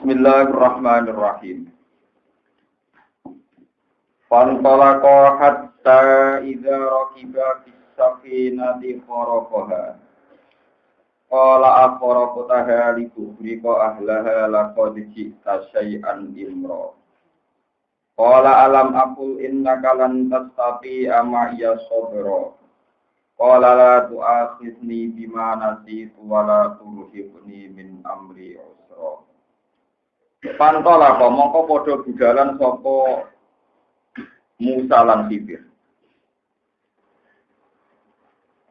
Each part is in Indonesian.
Bismillahirrahmanirrahim. Fantalaqa hatta idza rakiba fis safinati kharaqaha. Qala akharaqtaha li tughriqa ahlaha laqad ji'ta syai'an imra. Qala alam aqul innaka lan tastati'a ma'iya sabra. Qala la tu'akhidni bima nasitu wa la turhibni min amri usra. Pantalaqa mongko padha budalan sapa Musa lan Khidir.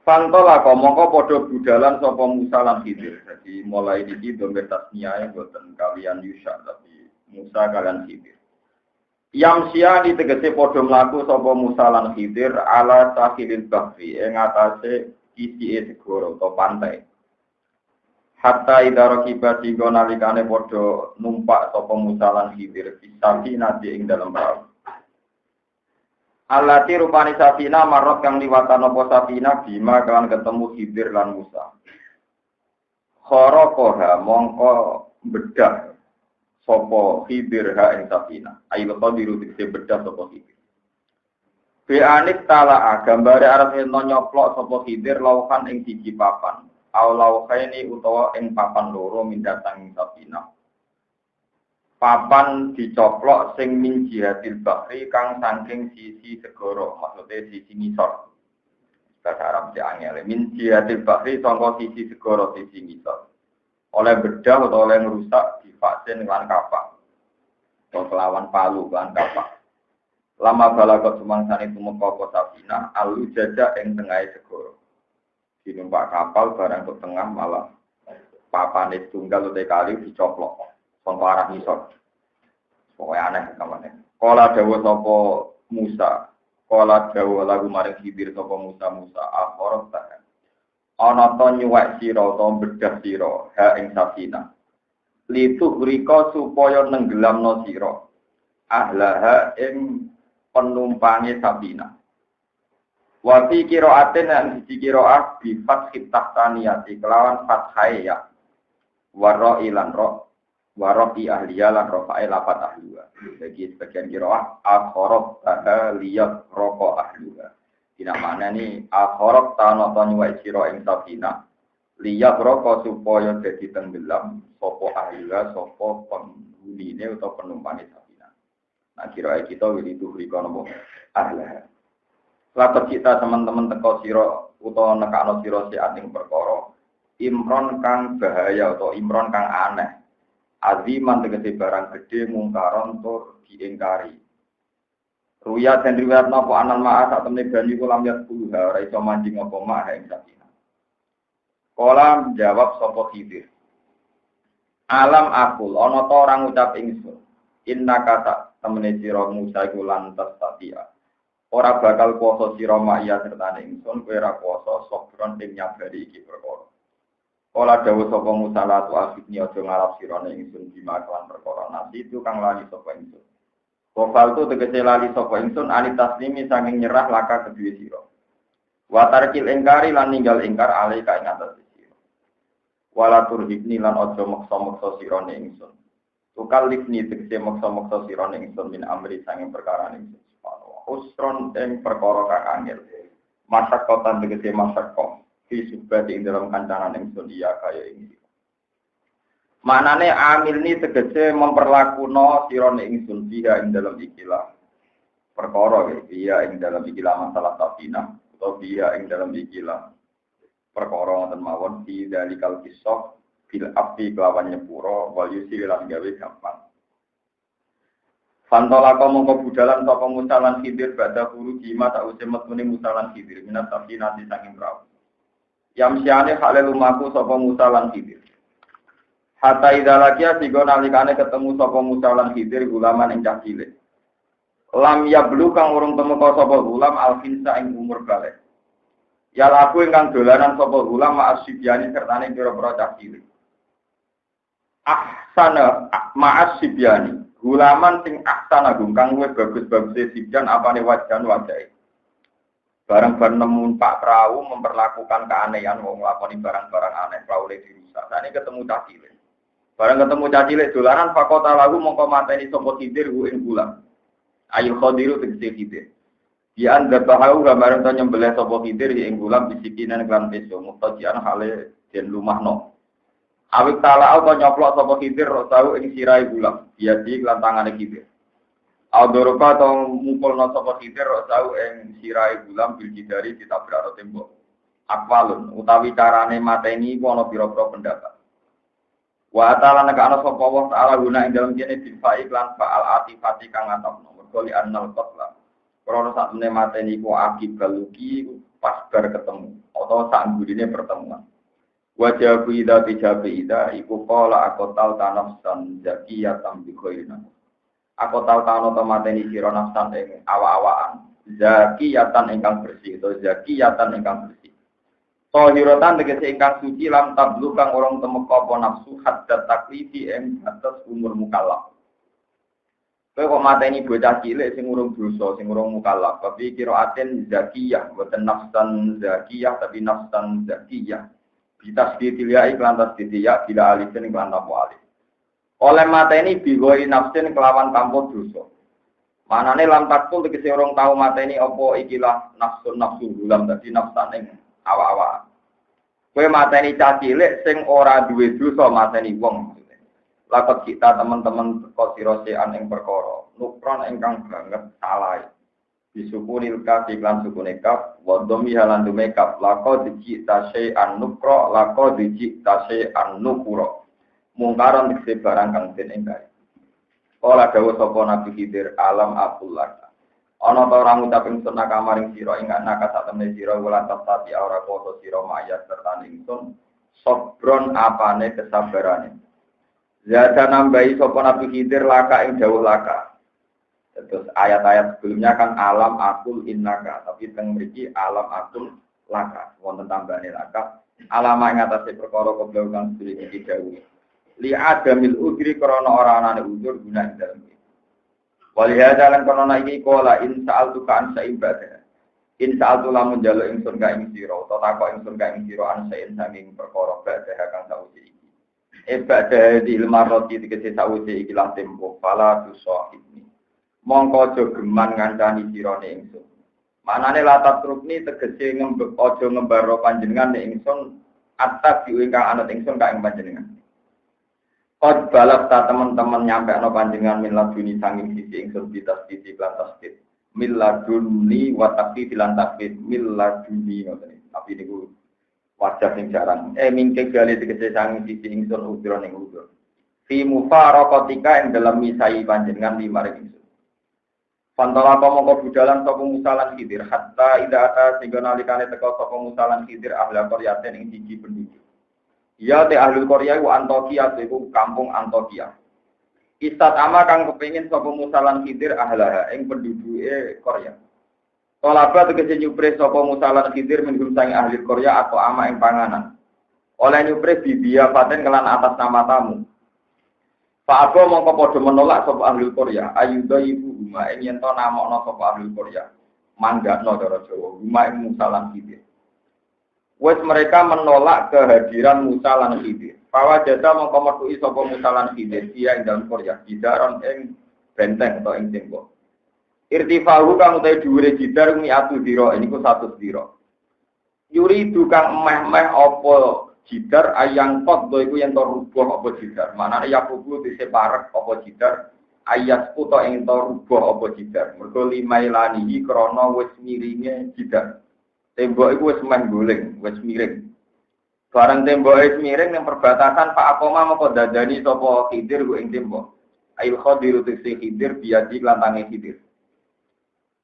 Pantalaqa mongko padha budalan sapa Musa lan Khidir. Jadi mulai iki domir tasniyae boten kalian Yusha tapi Musa kalian Khidir. Yamsia ditegese padha mlaku sapa Musa lan Khidir ala sahilil bahri ing atase sisike segara utawa pantai. Hatta idza rakiba singgo nalikane padha numpak sapa Musa lan Khidir fisati nate ing dalem perahu. Allati rupani safina marot kang liwatan apa safina bima kan ketemu Khidir lan Musa. Kharaqaha mongko bedah sapa Khidir ha ing safina. Ayo qadiru dikse bedah sapa Khidir. Bi'anik tala'a gambare arep ento nyoplok sapa Khidir lauhan ing siji papan. Aulauhaini utawa ing papan loro mindatang safina. Papan dicoplok sing min jihatil bahri kang saking sisi segara, maksudnya sisi ngisor. Bahasa Arab si angel. Min jihatil bahri sangka sisi segara sisi ngisor. Oleh bedah utawa oleh ngrusak divaksin lan kapak. Atau kelawan palu lan kapak. Lama balagot sumangsane tumeka apa safina alu jajak ing tengahe segara. Numpak kapal barang ke tengah malah papane tunggal utek kali dicoplok sangka arah ngisor. Pokoke aneh kamane. Kala dawuh sapa Musa, kala dawuh lagu maring Khidir sapa Musa akhorot ta. Ana to nyuwek sira utawa bedah sira ha ing safina. Litu rika supaya nenggelamno sira. Ahlaha ing penumpange safina. Wa fi qira'atin lan siji qira'ah bi fathit tahtaniyati kelawan fathai ya. Wa ra'ilan wa ahliya lan rafa'il lapat ahliya. Bagi sebagian qira'ah akharab tahaliyat raqa ahliya. Dina maknane akharab tanata nyuwai sira ing safina. Liyat raqa supaya dadi tenggelam sapa ahliya sapa penghunine utawa penumpange safina. Nah qira'ah kita wili tuhrika napa ahliya. Lapat kita teman-teman teko sira utawa nekakno sira siating perkara imron kang bahaya utawa imron kang aneh aziman tegese barang gedhe mungkaron tur diingkari ruya den riwayat napa anan ma'a sak temne banyu kula lihat puluha ora iso mancing apa ma'a ing sakina kala jawab sapa Khidir alam akul ana ta orang ngucap ingsun innaka sak temene sira Musa iku lantas tatia. Ora bakal kuasa sira maya sertane ingsun kowe ora kuasa sobron ing nyabari iki perkara. Kala dawuh sapa Musa latu asifni aja ngarep sirane ingsun bima kelan perkara nasi itu kang lali sapa ingsun. Kofal tu tegese lali sapa ingsun ani taslimi saking nyerah laka kedue sira. Wa tarkil ingkari lan ninggal ingkar alai ka ing atas sira. Wala turhibni lan aja maksa-maksa sirane ingsun. Tukal lifni tegese maksa-maksa sirane ingsun min amri saking perkara ingsun. Usron ing perkara kang angel. Masyakotan tegese masyakot. Fi subati ing dalam kancanan ingsun iya kaya ini. Manane amil ni tegese memperlakuno sirane ingsun dia ing dalam ikilah. Perkara iya ing dalam ikilah masalah safina atau dia ing dalam ikilah perkara wonten mawon di dalikal kisah fil api kelawan nyepuro wal yusir lan gawe gampang. Fantola kamu kebudalan sapa Musa lan Khidir badha guru jima tak usah metune Musa lan Khidir minat safina di saking perahu. Yamsiane hale lumaku sapa Musa lan Khidir. Hatta idalakia sigo nalikane ketemu sapa Musa lan Khidir gulaman ing cah cilik. Lam yablu kang urung temeka sapa gulam alfinsa ing umur balik. Ya laku ingkang dolanan sapa gulam ma'asyibyani sertane pira-pira cah cilik. Ahsana ma'asyibyani gulaman sing ahsana kang luwih bagus-bagus sibyan apane wajan wajahe. Barang-barang nemu Pak Perahu memperlakukan keanehan wong nglakoni barang-barang aneh perahu le dirusak. Sane ketemu cah cilik. Bareng ketemu caci cilik dolanan fakota lagu mongko mateni sapa Khidir ku ing bulan. Ayu Khadiru tegese Khidir. Dia anda baharu gambaran to nyembelih sapa Khidir ing bulan bisikinan kan peso mutajian hale den lumahno. Awit tala auto nyoplok sapa Khidir tau ing sirahe bulan. Dia di lantangane Khidir. Audoropa atau mungkulno sapa Khidir tau ing sirahe bulan bil jidari ditabrak tembok. Akwalun utawi carane mateni iku ana pira-pira pendapat. Wa ta'ala nekana sapa Allah taala guna ing dalem kene difa iklan fa'al atifati kang atapno mergo li annal qatla. Krana sak temene mateni iku akibal luki pas bar ketemu atau sak gurine pertemuan. Wa jabu ida tijabi ida iku qala aqtal tanafsan zakiyatan bi khairina. Aqtal tano to mateni sira nafsan ing awa-awaan zakiyatan ingkang bersih atau zakiyatan ingkang bersih. Tohirotan tegese ingkang suci lam tablu kang orang temeka apa nafsu hadda taklifi ing batas umur mukallaf. Kowe kok mateni bocah cilik sing urung dosa, sing urung mukallaf, tapi kiraaten zakiyah, boten nafsan zakiyah tapi nafsan zakiyah. Bitasdidilya iklan tasdidiyah bila alifin iklan apa alif. Oleh mateni bigoi nafsin kelawan tanpa dosa. Manane lam takul tegese orang tahu mateni apa ikilah nafsu gulam dadi nafsan ing awak-awak. Kowe mateni cacilik sing ora duwe dosa mateni wong. Lakot kita teman-teman teko sira sean ing perkara, nukron ingkang banget salah. Disukunil kaf iklan sukune kaf, wa dhammi halan dume kaf, lakot dicita sean nukro, lakot dicita sean nukuro. Mungkaron dikse barang kang den engkari. Kala dawuh sapa Nabi Khidir alam aqullah. Ana ta ora ngucap ingsun nakamaring sira ing anak sak temne sira wulan tati ora koso sira mayat serta ingsun sobron apane kesabarane. Zada nambahi sapa Nabi Khidir laka ing dawuh laka. Terus ayat-ayat sebelumnya kan alam akul innaka, tapi teng mriki alam akul laka. Wonten tambahane laka. Alama ing atase perkara koblo kang dhewe iki dawuh. Li adamil udri krana ora anane udur guna ing dalem. Walihada lan kono iki kola in sa'altu ka ansa ibadah. In sa'altu lamun njaluk ingsun ka ing sira utawa takok ingsun ka ing sira ansa ing sanging perkara badah kang sawise iki. Ibadah di ilmaroti tegese sawise iki lan tempo pala dosa iki. Mongko aja geman ngancani sirane ingsun. Manane latat rukni tegese aja ngembaro panjenengan nek ingsun atas diingkang anut ingsun ka ing panjenengan. Qad balagh ta teman-teman nyampe ana panjenengan min laduni sanging sisi ingsun bitas sisi lan tasdid. Mil laduni wa taqi lan tasdid mil laduni ngoten. Tapi niku wajah sing jarang. Mingke gale tegese sanging sisi ingsun udra ning udur. Fi mufaraqatika ing dalam misai panjenengan limaring ingsun. Pantala mongko budalan sapa musalan Khidir hatta ida ata sing nalikane teka sapa musalan Khidir ahla qaryatin ing siji penduduk. Ya te ahli Korea iku Antokia iku kampung Antokia. Istat ama kang kepengin sapa musalan Khidir ahlaha ing penduduke Korea. Kalaba tegese nyupre sapa musalan Khidir minhum sang ahli Korea atau ama ing panganan. Oleh nyupre bibia paten kelan atas nama tamu. Pak Abo mongko padha menolak sapa ahli Korea. Ayuda ibu huma ing yen to namokno sapa ahli Korea. Manggakno cara Jawa huma ing musalan Khidir. Wes mereka menolak kehadiran Musa lan Khidir. Pawa jasa mongko metuki sapa Musa lan Khidir dia ing dalem Korea, didaron ing benteng atau ing tembok. Irtifahu kang utahe dhuwure jidar mi'atu dira, niku 100 dira. Yuri dukang emeh-emeh apa jidar ayang pot do iku yen to rubuh apa jidar. Manane ya kubu diseparek apa jidar ayat puto ing to rubuh apa jidar. Mergo limailanihi krana wis miringe jidar. Tembok itu wis meh guling, wis miring. Barang tembok wis miring yang perbatasan Pak Akoma moko dadani sapa Khidir ku ing tembok. Ail Khadir tegese Khidir biadi lantange Khidir.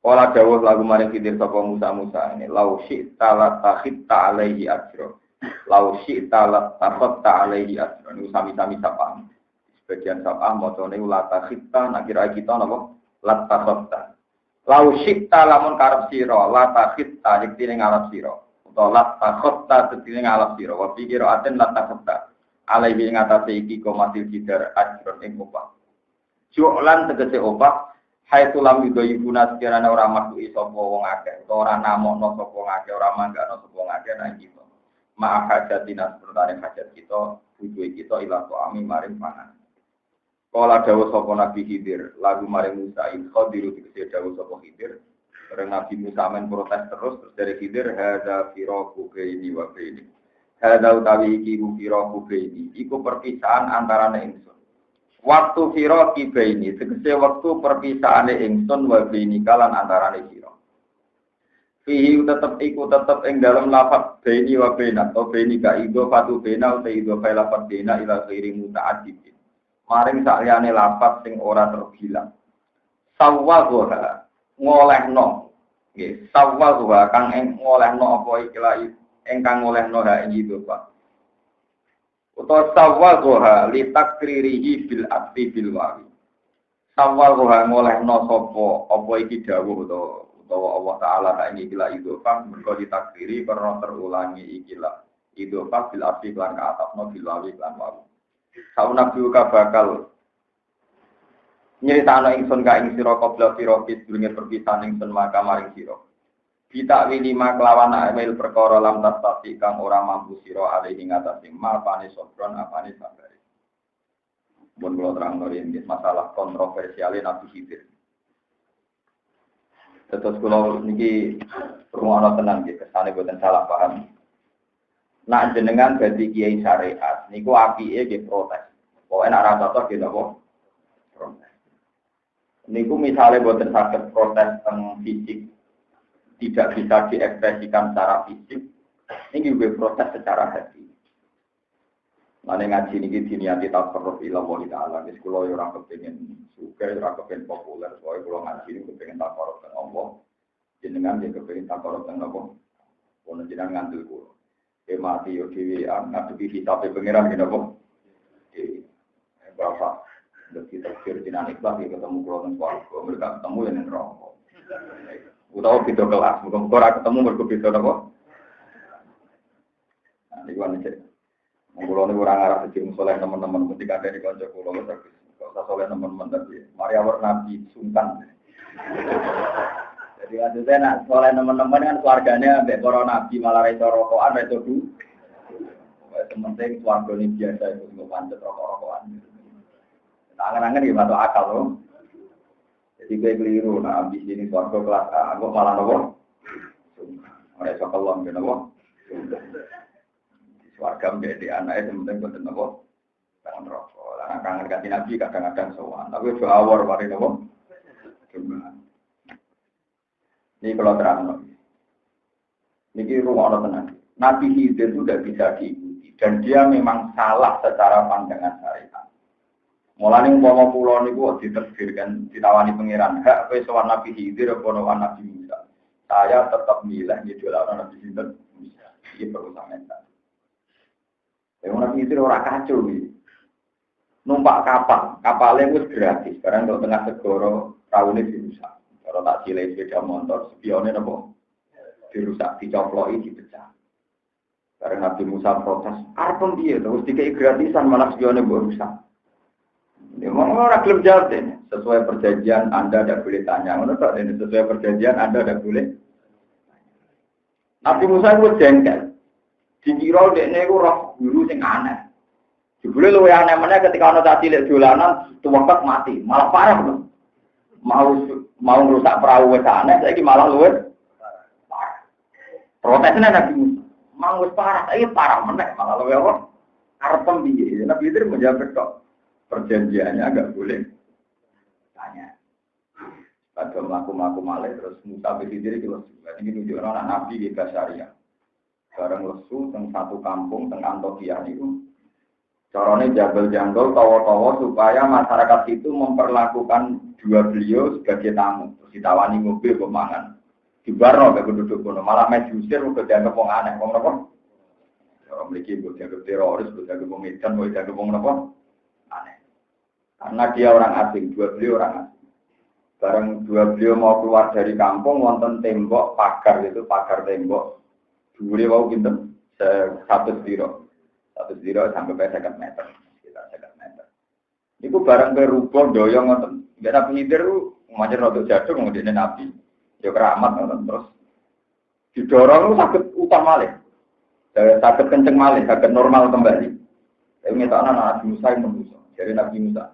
Kala dawuh lagu maring Khidir sapa Musa ini lau syi'ta la takhitta alaihi ajra. Lau syi'ta la takhatta alaihi ajra. Niku sami-sami sapa. Sebagian sapa macane la takhitta nak kira kita napa la takhatta. Lau syikta lamun karep sira la takhitta diktine ngarep sira utawa la takhatta diktine ngarep sira wa pikira aten la takhatta alaihi ing atase iki komatil jidar ajron ing opah ju'lan tegese opah haitsu lam yudayyibuna sekirane ora matuki sapa wong akeh utawa ora namokno sapa wong akeh ora manggakno sapa wong akeh nang kita ma'a hajatina sepertane hajat kita, butuh kita ila ta'ami maring pangan. Kala dawuh sapa Nabi Khidir, lagu maring Musa in khadiru dikse dawuh sapa Khidir, bareng Nabi Musa men protes terus dari Khidir hadza firaqu baini wa baini. Hadza utawi iki firaqu baini, iku perpisahan antarane ingsun. Waktu firaqi baini, tegese waktu perpisahane ingsun wa baini kalan antarane sira. Fihi tetep ing dalam lafaz baini wa baina atau baini ka ido fatu baina utawa ido fa lafaz baina ila ghairi muta'addid. Maring sakliyane lafaz sing ora terbilang. Sawwaha ngolehno. Nggih, sawwaha kang ngolehno apa ikilah ingkang ngolehno ha ing ido Pak. Utawa sawwaha li takririhi bil asli bil wawi. Sawwaha ngolehno sapa apa iki dawuh utawa Allah Ta'ala tak ini ikilah idhofah mereka ditakdiri karena terulangi ikilah idhofah bil asli klan ka'atafno bil wawi klan wawi saunabiuka bakal nyeritano ingsun ka ing sira qabla firaqis durunge perpisahan ingsun maka maring sira kita wilima kelawan amil perkara lam tasati kang ora mampu sira ali ing atase mapane sobron apane sabare mun kula terangno yen masalah kontroversial Nabi Khidir. Terus kalau niki rumah tenang gitu, kesane buatan salah paham. Nak jenengan berarti kiai syariat, niku apike nggih protes. Pokoke nak ra cocok gitu kok protes. Niku misalnya buatan sakit protes tentang fisik, tidak bisa diekspresikan secara fisik, ini juga protes secara hati. Mane ngaji niki diniati takarruf ila Allah Ta'ala. Wis kula yo ora kepengin sugih, ora kepengin populer, soalé kula ngaji niku kepengin takarruf dengan Allah. Jenengan yo kepengin takarruf dengan Allah. Ono jenengan ngandel kula. Ke mati yo dhewe ngadepi hitabe pangeran ngene apa? Berapa? Dadi takdir jenengan ikhlas ketemu kula nang swarga, mereka ketemu yen nang neraka. Utawa beda kelas, muga-muga ora ketemu mergo beda napa? Nah, niku ana kulo niku ora ngarep dadi soleh teman-teman mesti kadhe kanca kulo bagus. Kok usah soleh teman-teman tapi mari awak nabi sungkan. Jadi maksudnya nak soleh teman-teman kan keluarganya ambek para nabi malah ra iso rokokan ra iso du. Wes penting keluargane biasa itu nggo pancet rokok-rokokan. Tangan-tangan iki masuk akal loh. Jadi gue keliru nah ambis ini keluarga kelas A kok malah nopo. Ora iso kelon ben nopo. Warga menjadi anaknya sementing buat nopo kangen rokok, karena kangen kasih nabi kadang-kadang sowan. Tapi doa awal mari nopo. Ini kalau terang, ini rumah orang tenang. Nabi Khidir itu tidak bisa diikuti dan dia memang salah secara pandangan syariat. Mulane umpama kula niku diterbirkan ditawani pangeran hak kowe sowan Nabi Khidir apa Nabi Musa. Saya tetap milih ngidolakno Nabi Khidir Musa. Iki perlu sampeyan. Nabi itu orang kacau nih. Numpak kapalnya itu gratis. Sekarang kalau tengah segoro, perahunya dirusak. Kalau tak silai sepeda motor, spionnya apa? Dirusak, dicoploi, dipecah. Karena Nabi Musa protes, arpem dia, terus dikai gratisan, malah spionnya berusak. Dia ngomong orang klaim jawab deh. Sesuai perjanjian, Anda tidak boleh tanya. Menurut ini sesuai perjanjian, Anda tidak boleh. Nabi Musa itu jengkel. Dikira dekne iku roh guru sing aneh. Jebule luwih aneh meneh ketika ana cah cilik dolanan tuwekek mati, malah parah lho. Mau ngrusak perahu wis aneh, saiki malah luwih parah. Protesnya Nabi Musa, mau wis parah, saiki parah meneh, malah luwih apa? Arep piye? Nabi itu menjawab tok. Perjanjiannya enggak boleh tanya. Padahal mlaku-mlaku malih terus Musa berdiri di luar. Ini nunjuk anak Nabi di syariah. Bareng lesu teng satu kampung teng Antioquia itu carane jambel-jambel tawa-tawa supaya masyarakat itu memperlakukan dua beliau sebagai tamu. Terus ditawani mobil pemangan. Dibarno ke penduduk kono malah diusir uga dianggap wong aneh, wong napa? Orang mriki mbok dianggap teroris, mbok dianggap wong edan, mbok dianggap wong napa? Aneh. Karena dia orang asing, dua beliau orang asing. Bareng dua beliau mau keluar dari kampung wonten tembok pagar itu, pagar tembok. Dure wau pinten? 1 zero sampai 50 meter, sekitar 50 meter. Iku barang berubah doyong ngoten. Nek Nabi Khidir macam rada jaduk ngene Nabi. Ya keramat ngoten terus. Didorong sakit utang malih. Sakit kenceng malih, sakit normal kembali. Tapi ngetokno Nabi Musa yang menungso. Jadi Nabi Musa.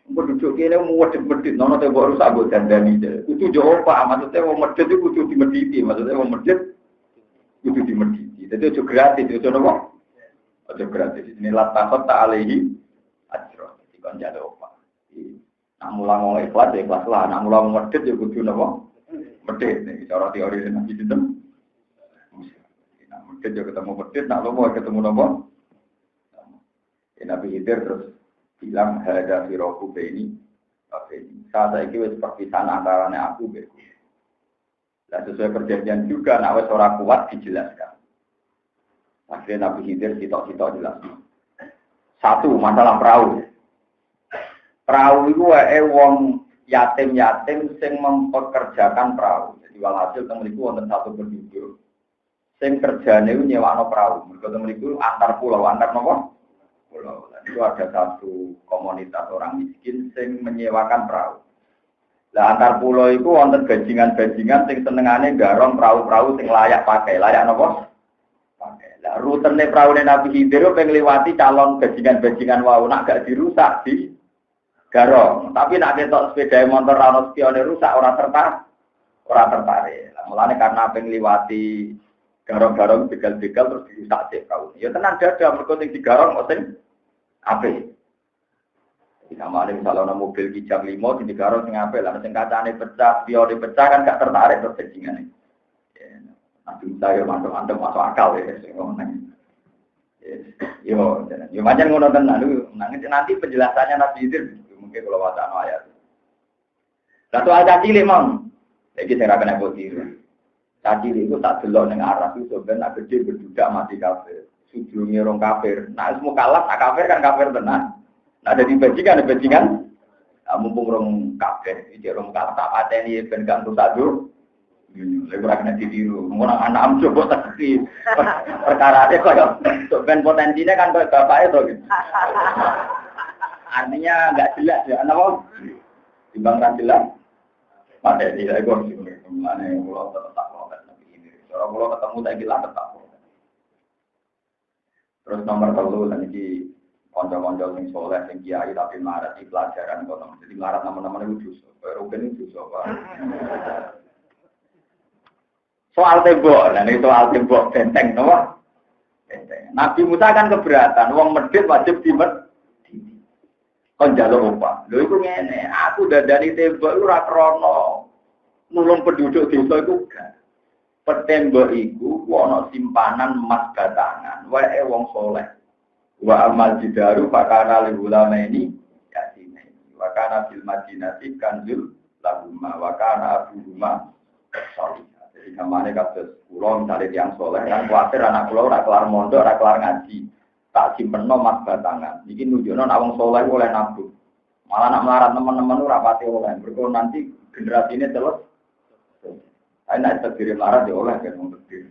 Mbok duduk kene mau medhit-medhit, nono tembok rusak mbok dandani. Kudu yo apa? Maksudnya wong medhit itu kudu dimedhiti, maksudnya wong medhit kudu dimedhiti. Dadi ojo gratis, ojo nopo? Ojo gratis. Ini latakot ta'alihi ajro. Dikon jare apa? Nak mulang wong ikhlas ya ikhlas lah, nak mulang medhit ya kudu nopo? Medhit. Iki cara teori Nabi sistem. Nak medhit yo ketemu medhit, nak lomo ketemu nopo? Nabi Khidir terus bilang hada firoku baini saat ini wis perpisahan antaranya aku beku. Dan sesuai perjanjian juga nak wis ora kuat dijelaskan. Akhirnya Nabi Khidir sitok-sitok jelaskan. Satu masalah perahu. Perahu itu wong yatim-yatim sing mempekerjakan perahu. Jadi walhasil teng mriku wonten satu penduduk sing kerjane nyewakno perahu. Mergo teng mriku antar pulau, antar napa? Pulau. Itu ada satu komunitas orang miskin yang menyewakan perahu. Lah antar pulau itu wonten bajingan-bajingan sing senengane garong perahu-perahu sing layak pakai. Layak napa? Pakai. Lah rutene praune Nabi Khidir pengen liwati calon bajingan-bajingan wau nak gak dirusak di garong. Tapi nak ketok sepeda motor ana spione rusak ora tertarik. Lah mulane karena pengen liwati garong-garong begal-begal terus dirusak sik perahu. Ya tenan dada mergo sing digarong kok sing apik. Namanya misalnya mobil kijang 5 di garong sing apik lah sing kacane pecah, spione pecah kan gak tertarik terus bajingane. Ya, nanti saya masuk akal ya sing ngomong. Yo macam ngono tenan nanti penjelasannya Nabi Khidir mungkin kalau wacana ayat. Lah soal caci cilik mong. Iki sing ra kena tiru. Caci itu tak delok ning arah itu sebenarnya gede berdudak mati kafir. Sujudnya orang kafir. Nah, semua kalah, nak kafir kan kafir tenan. Nah, jadi bajingan. Mumpung orang kafir, jadi orang kalah tak pateni ben gak untuk sadu. Lagi ora kena ditiru. Orang anak am coba tak iki. Perkara e koyo ben potensinya kan koyo bapake to gitu. Artinya enggak jelas ya. Napa? Timbang ra jelas. Materi saya kok sing ngene kula tetep kalau kalau ketemu tak gila tetap. Terus nomor 3 dan ini konco-konco sing soleh sing kiai tapi marah di pelajaran kono. Jadi marah teman-teman itu dosa. Rugen itu dosa. Soal tembok, nah ini soal tembok benteng apa? Benteng. Nabi Musa kan keberatan, wong medhit wajib dimedhiti. Kon njaluk apa? Lho iku ngene, aku dandani tembok iku ora krana nulung penduduk desa iku gak. Tembok iku ana simpanan emas batangan wae wong saleh wa amal jidaru fakana lil ulama ini yasine wa kana bil madinati kanzul lahumma wa kana abuhuma salih. Jadi kamane kados kula misale tiyang saleh kan kuwatir anak kula ora kelar mondok ora kelar ngaji tak simpenno emas batangan iki nunjukno nek wong saleh oleh nabung malah nak melarat teman-teman ora pati oleh mergo nanti generasine terus anak terdiri larat ya oleh kan terdiri.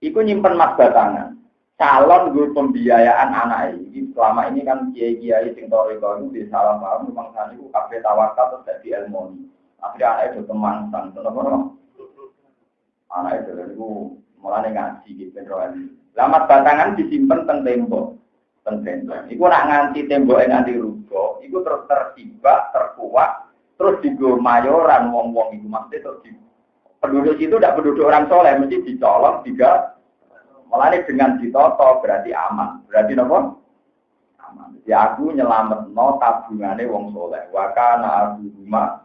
Iku nyimpen mas batangan. Calon gue pembiayaan anak ini selama ini kan kiai-kiai sing toriko itu di salah paham memang sana itu kafe tawakal terus jadi ilmu. Akhirnya anak itu kemangsang, kenapa? Anak itu malah ngaji gitu beneran. Lamat batangan disimpan teng tembok. Iku nak nganti tembok nganti rubuh, iku terus tertibak, terkuat. Terus digo mayoran wong-wong itu maksudnya terus penduduk itu tidak penduduk orang soleh mesti dicolong juga malah ini dengan ditoto berarti aman berarti apa? Aman. Jadi aku nyelametno tabungane wong soleh wakana abu rumah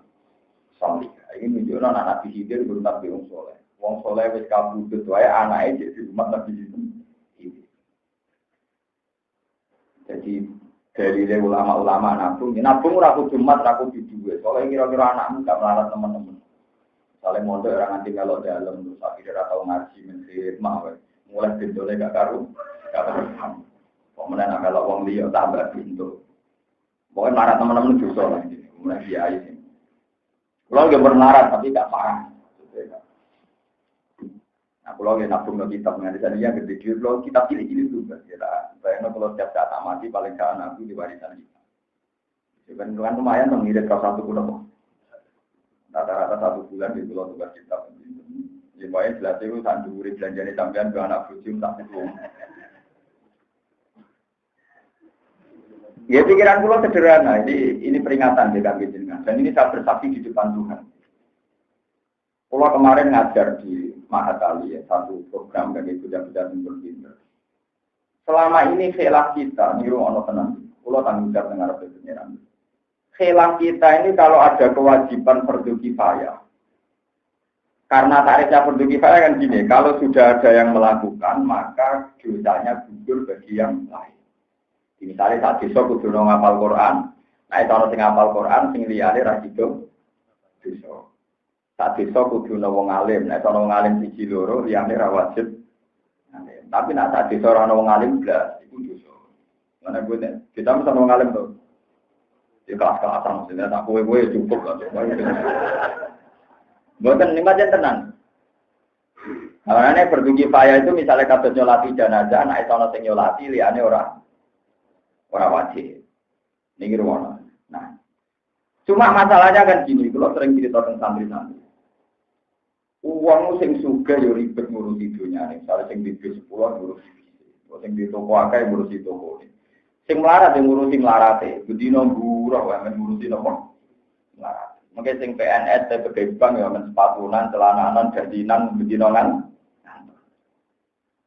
soleh ini menunjukkan anak Nabi Khidir belum nabi wong soleh wis kabudut wae anake di rumah Nabi Khidir. Jadi dari ulama-ulama nabung ora kudu mat, ora kudu duwe. Soalnya kira-kira anakmu gak melarat teman-teman. Soalnya mondok orang nanti kalau dalam terus akhirnya atau ngaji mensir mah mulai bentole gak karu. Kemudian kalau wong liya tambah pintu. Pokoknya melarat teman-teman dosa lah gitu. Mulai kiai sih. Kalau gak berlarat tapi gak parah. Nah, kalau kita nabung ke kitab mengenai yang gede, kalau kitab cilik-cilik juga, kita bayangkan kalau setiap saat mati paling gak nabi di warisan kita. Kan lumayan mengirit ke 1 bulan. Rata-rata 1 bulan di pulau tugas kitab. Ya pokoknya jelas itu sanduri belanjane sampean ke anak bojo tak hukum. Ya pikiran kula sederhana, ini peringatan di kami jenengan dan ini saya bersaksi di depan Tuhan. Kula kemarin ngajar di Mahatali ya, satu program dari budak-budak pinter-pinter. Selama ini khilaf kita, niru ono tenang, kula tanggung jawab dengar penjelasan. Khilaf kita ini kalau ada kewajiban fardu kifayah. Karena tarifnya fardu kifayah kan gini, kalau sudah ada yang melakukan, maka dosanya gugur bagi yang lain. Misalnya saat desa kudu ngapal Quran. Nah, itu orang sing ngapal Quran sing liyane ra dido desa. Saat desa kudu wong alim. Nah, itu wong alim siji loro liyane ra wajib. Tapi nek saat desa ora wong alim blas iku dosa. Mana gue nek kita mesti wong alim to. Ya kelas-kelasan maksudnya tak kowe-kowe cukup lah. Mboten niku tenang. Karena fardu kifayah itu misalnya kados nyolati jenazah, nek ana sing nyolati liyane ora wajib. Niki ruwono. Nah, cuma masalahnya kan gini, kalau sering cerita tentang santri-santri. Uang sing sugih yo ribet ngurusi dunia nih. Misalnya sing di bis 10 ngurusi bis, sing di toko akeh ngurusi toko. Sing melarat yang ngurusi melarate, bedino buruh wae ngurusi nopo? Melarat. Mungkin sing PNS sebagai bank ya men sepatunan, celananan, jadinan, bedinonan.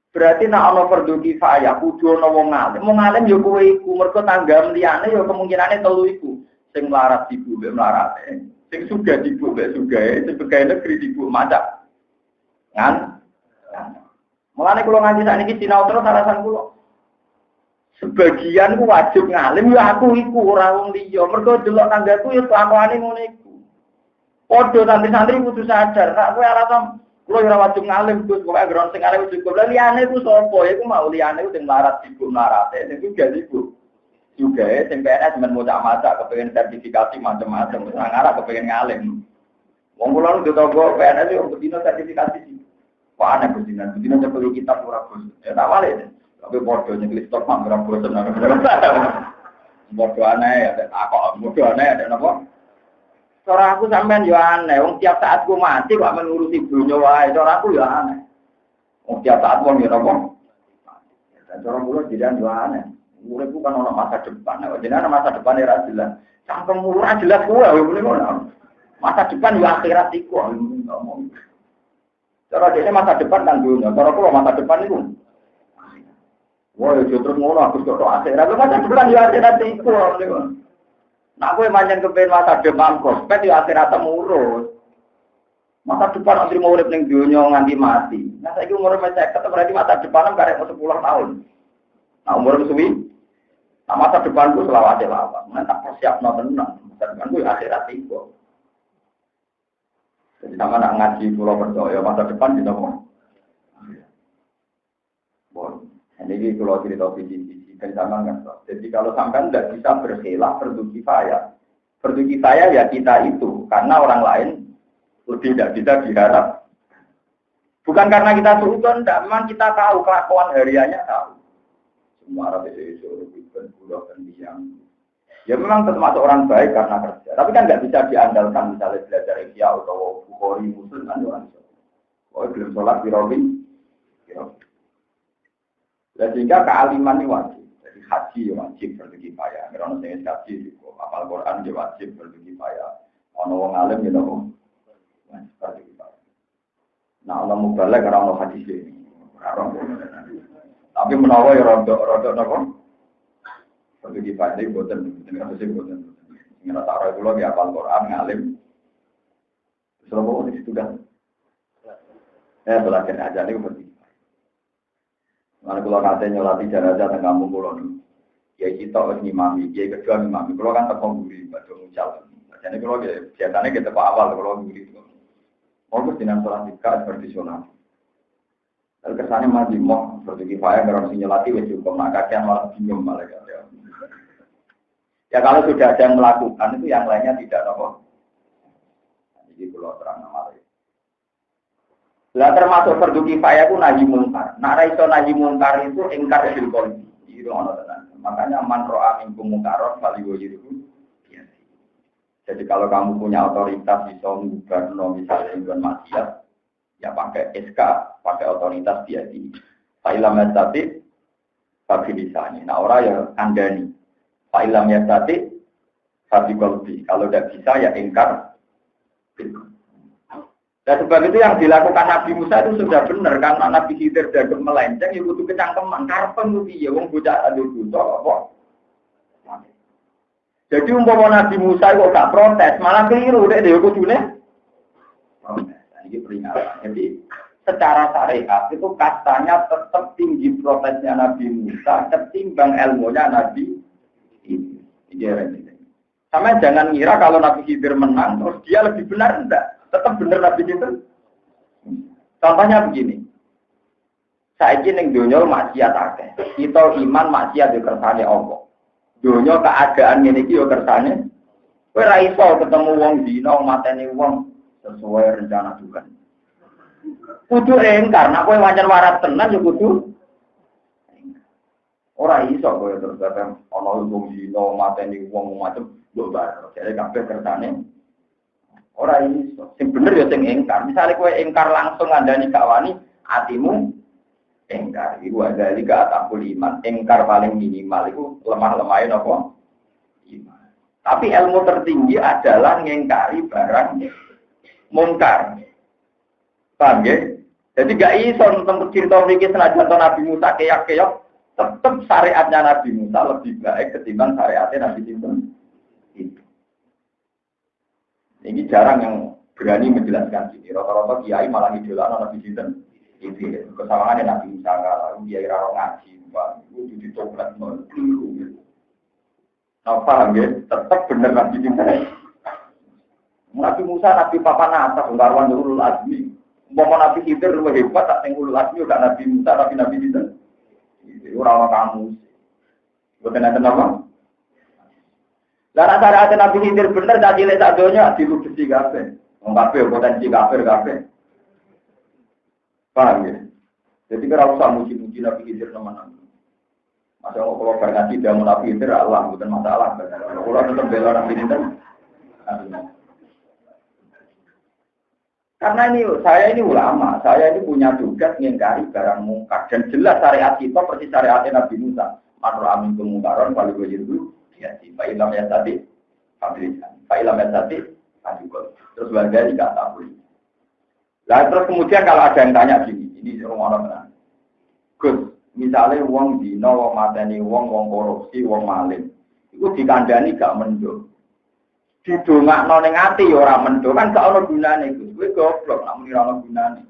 Berarti nak ana fardu kifayah kudu ana wong alim. Wong alim yo kowe iku, mergo tanggam liyane yo kemungkinane telu iku. Sing melarat dibu mbek melarate, sing sugih dibu mbek sugahe, sing pegawai negeri dibu macak. Kan? Mulane kula nganti sakniki sinau terus alasan kula. Sebagian ku wajib ngalim ya aku iku ora wong liya. Mergo delok tanggaku yo kelakuane ngono iku. Padha santri-santri kudu sadar, nek kowe alasan kulo ora wajib ngalim Gus, pokoke agar sing alim cukup. Lah liyane ku sapa? Iku mau liyane ku sing larat ibu narate, sing juga ibu. Juga sing PNS men maca-maca kepengin sertifikasi macam-macam, wis ngarep kepengin ngalim. Wong kula nu toko PNS yo bedino sertifikasi sih. Wah ana bedino cepet kitab ora bos. Ya tak wale. Tapi padha nyeklis stok mak ora bosen. Padha aneh ya kok padha aneh ada napa? Cara aku sampean yo aneh, wong tiap saat ku mati kok mengurusi dunya wae, cara aku yo aneh. Wong tiap saat wong yo napa? Dan cara kula jiran yo aneh. Urip ku kan ono masa depan, nek jenengan masa depan ora jelas. Cangkem ora jelas kuwi yo ngono. Masa depan yo akhirat iku ngomong. Cara dene masa depan kan dunya, cara kula masa depan iku. Wah, yo terus ngono aku kok akhirat, masa depan yo akhirat iku ngono. Nah, aku manjen kepen masa depan prospek di akhirat urus. Masa depan nanti mau urip ning donya nganti mati. Nah, saiki umur 50 berarti masa depan karek 10 tahun. Nah, umur suwi. Nah, masa depanku selawase lawan. Nah, tak persiapno tenan. Masa depanku akhirat iku. Jadi sama nak ngaji kula percaya masa depan kita mau. Bon, ini kalau cerita visi sama kan. Jadi kalau sampai tidak bisa berkhilaf fardu kifayah. Fardu kifayah ya kita itu karena orang lain lebih tidak bisa diharap. Bukan karena kita suruhkan, tidak. Memang kita tahu kelakuan hariannya tahu. Semua Arab itu budak dan biang. Ya memang termasuk orang baik karena kerja. Tapi kan nggak bisa diandalkan misalnya belajar Ihya atau Bukhari Muslim kan orang. Oh belum sholat di Robi. Sehingga kealiman ini wajib. Haji wajib fardu kifayah. Karena sing haji juga hafal Quran juga wajib fardu kifayah. Ono wong alim ya to. Fardu kifayah. Nah, ana mubalek ora ono hadis iki. Tapi menawa ya rodok napa? Fardu kifayah iki boten harus boten. Nek tak ora kula ya hafal Quran ngalim. Sebab itu sudah. Belajar aja niku fardu. Mana kalau katanya nyolati jenazah tengah kampung pulau ni, ya kita harus ngimami, ya kedua ngimami. Kalau kan tekong guri, baca ucal. Jadi kalau biasanya kita pak awal kalau guri itu, mau dengan sholat tiga seperti sholat. Lalu kesannya mati mau seperti kifayah kalau nyolati wes cukup, nak kajian malah bingung malah ya. Ya kalau sudah ada yang melakukan itu yang lainnya tidak apa. Jadi kalau terang nama lain. Lah termasuk fardu kifayah itu nahi mungkar. Nak ra iso nahi mungkar itu ingkar bil qalbi. Itu ono tenan. Makanya man ra'a minkum munkaron falyughayyirhu biyadihi. Jadi kalau kamu punya otoritas bisa ngubarno misalnya dengan maksiat, Ya pakai SK, pakai otoritas dia di fa'ilam yastati babi lisani. Nah orang ya kandani. Fa'ilam yastati babi kolbi. Kalau tidak bisa ya ingkar. Dan sebab itu yang dilakukan Nabi Musa itu sudah benar karena Nabi Khidir dan melenceng ya butuh kecangkeman. Karepen itu ya wong bocah aduh buta apa. Jadi umpama Nabi Musa kok gak protes, malah keliru deh dia kudune. Ini peringatan. Jadi secara syariat itu kastanya tetap tinggi protesnya Nabi Musa ketimbang ilmunya Nabi ini. Sama jangan ngira kalau Nabi Khidir menang terus dia lebih benar, enggak. Tetap benar Nabi Khidir. Contohnya begini. Saiki ning donya maksiat akeh. Kita iman maksiat yo kersane Allah. Donya keadaan ngene iki yo kersane. Kowe ra iso ketemu wong zina mateni wong sesuai rencana Tuhan. Kudu engkar, nek kowe wancen waras tenan yo kudu ora iso kowe terus ana wong zina mateni wong macam mbok bar. Jadi kabeh kersane ora iso. Sing bener yo sing engkar. Misale kowe engkar langsung ngandani gak wani, atimu engkar. Iku ada liga atakul iman. Engkar paling minimal itu lemah-lemahin apa? Iman. Tapi ilmu tertinggi adalah ngengkari barang mungkar. Paham ya? Jadi gak iso untuk cerita fikih senajan Nabi Musa keyak-keyak, tetap syariatnya Nabi Musa lebih baik ketimbang syariatnya Nabi Sinten. Ini jarang yang berani menjelaskan ini. Rata-rata kiai malah idolakan Nabi Sinten. Itu kesalahannya Nabi Musa kalau dia raro ngaji, itu ditoprak keliru. Nah, paham ya? Tetap benar Nabi Musa. Nabi Musa, Nabi Papan atas, ungkaran ulul azmi. Umpama Nabi Khidir lebih hebat, tak ulul azmi, udah Nabi Musa, tapi Nabi Khidir. Itu orang kamu. Bukan ada apa? Karena syariat Nabi Khidir benar, tak cilik sadonya, diludesi kabeh. Kabeh, potensi kabeh. Paham ya? Jadi kira usah muji-muji Nabi Khidir teman-teman. Masa kalau berkati dia mau Nabi Khidir, Allah bukan masalah. Kalau tetap bela Nabi Khidir. Karena saya ini ulama, saya ini punya tugas mengingkari barang mungkar. Dan jelas syariat kita persis syariat Nabi Musa. Matur amin kemungkaran, kalau gue itu, ya sih. Fa'ilam ya tadi, fa'ilam ya tadi, terus warga tidak tahu. Nah, terus kemudian kalau ada yang tanya gini, ini orang benar. Gus, misalnya wong dina, wong mateni, wong korupsi, wong maling, itu dikandani gak mendung. Didongakno ning ati ya ora mendung, kan gak ono gunane Gus. Kowe goblok, namun ora ono gunane.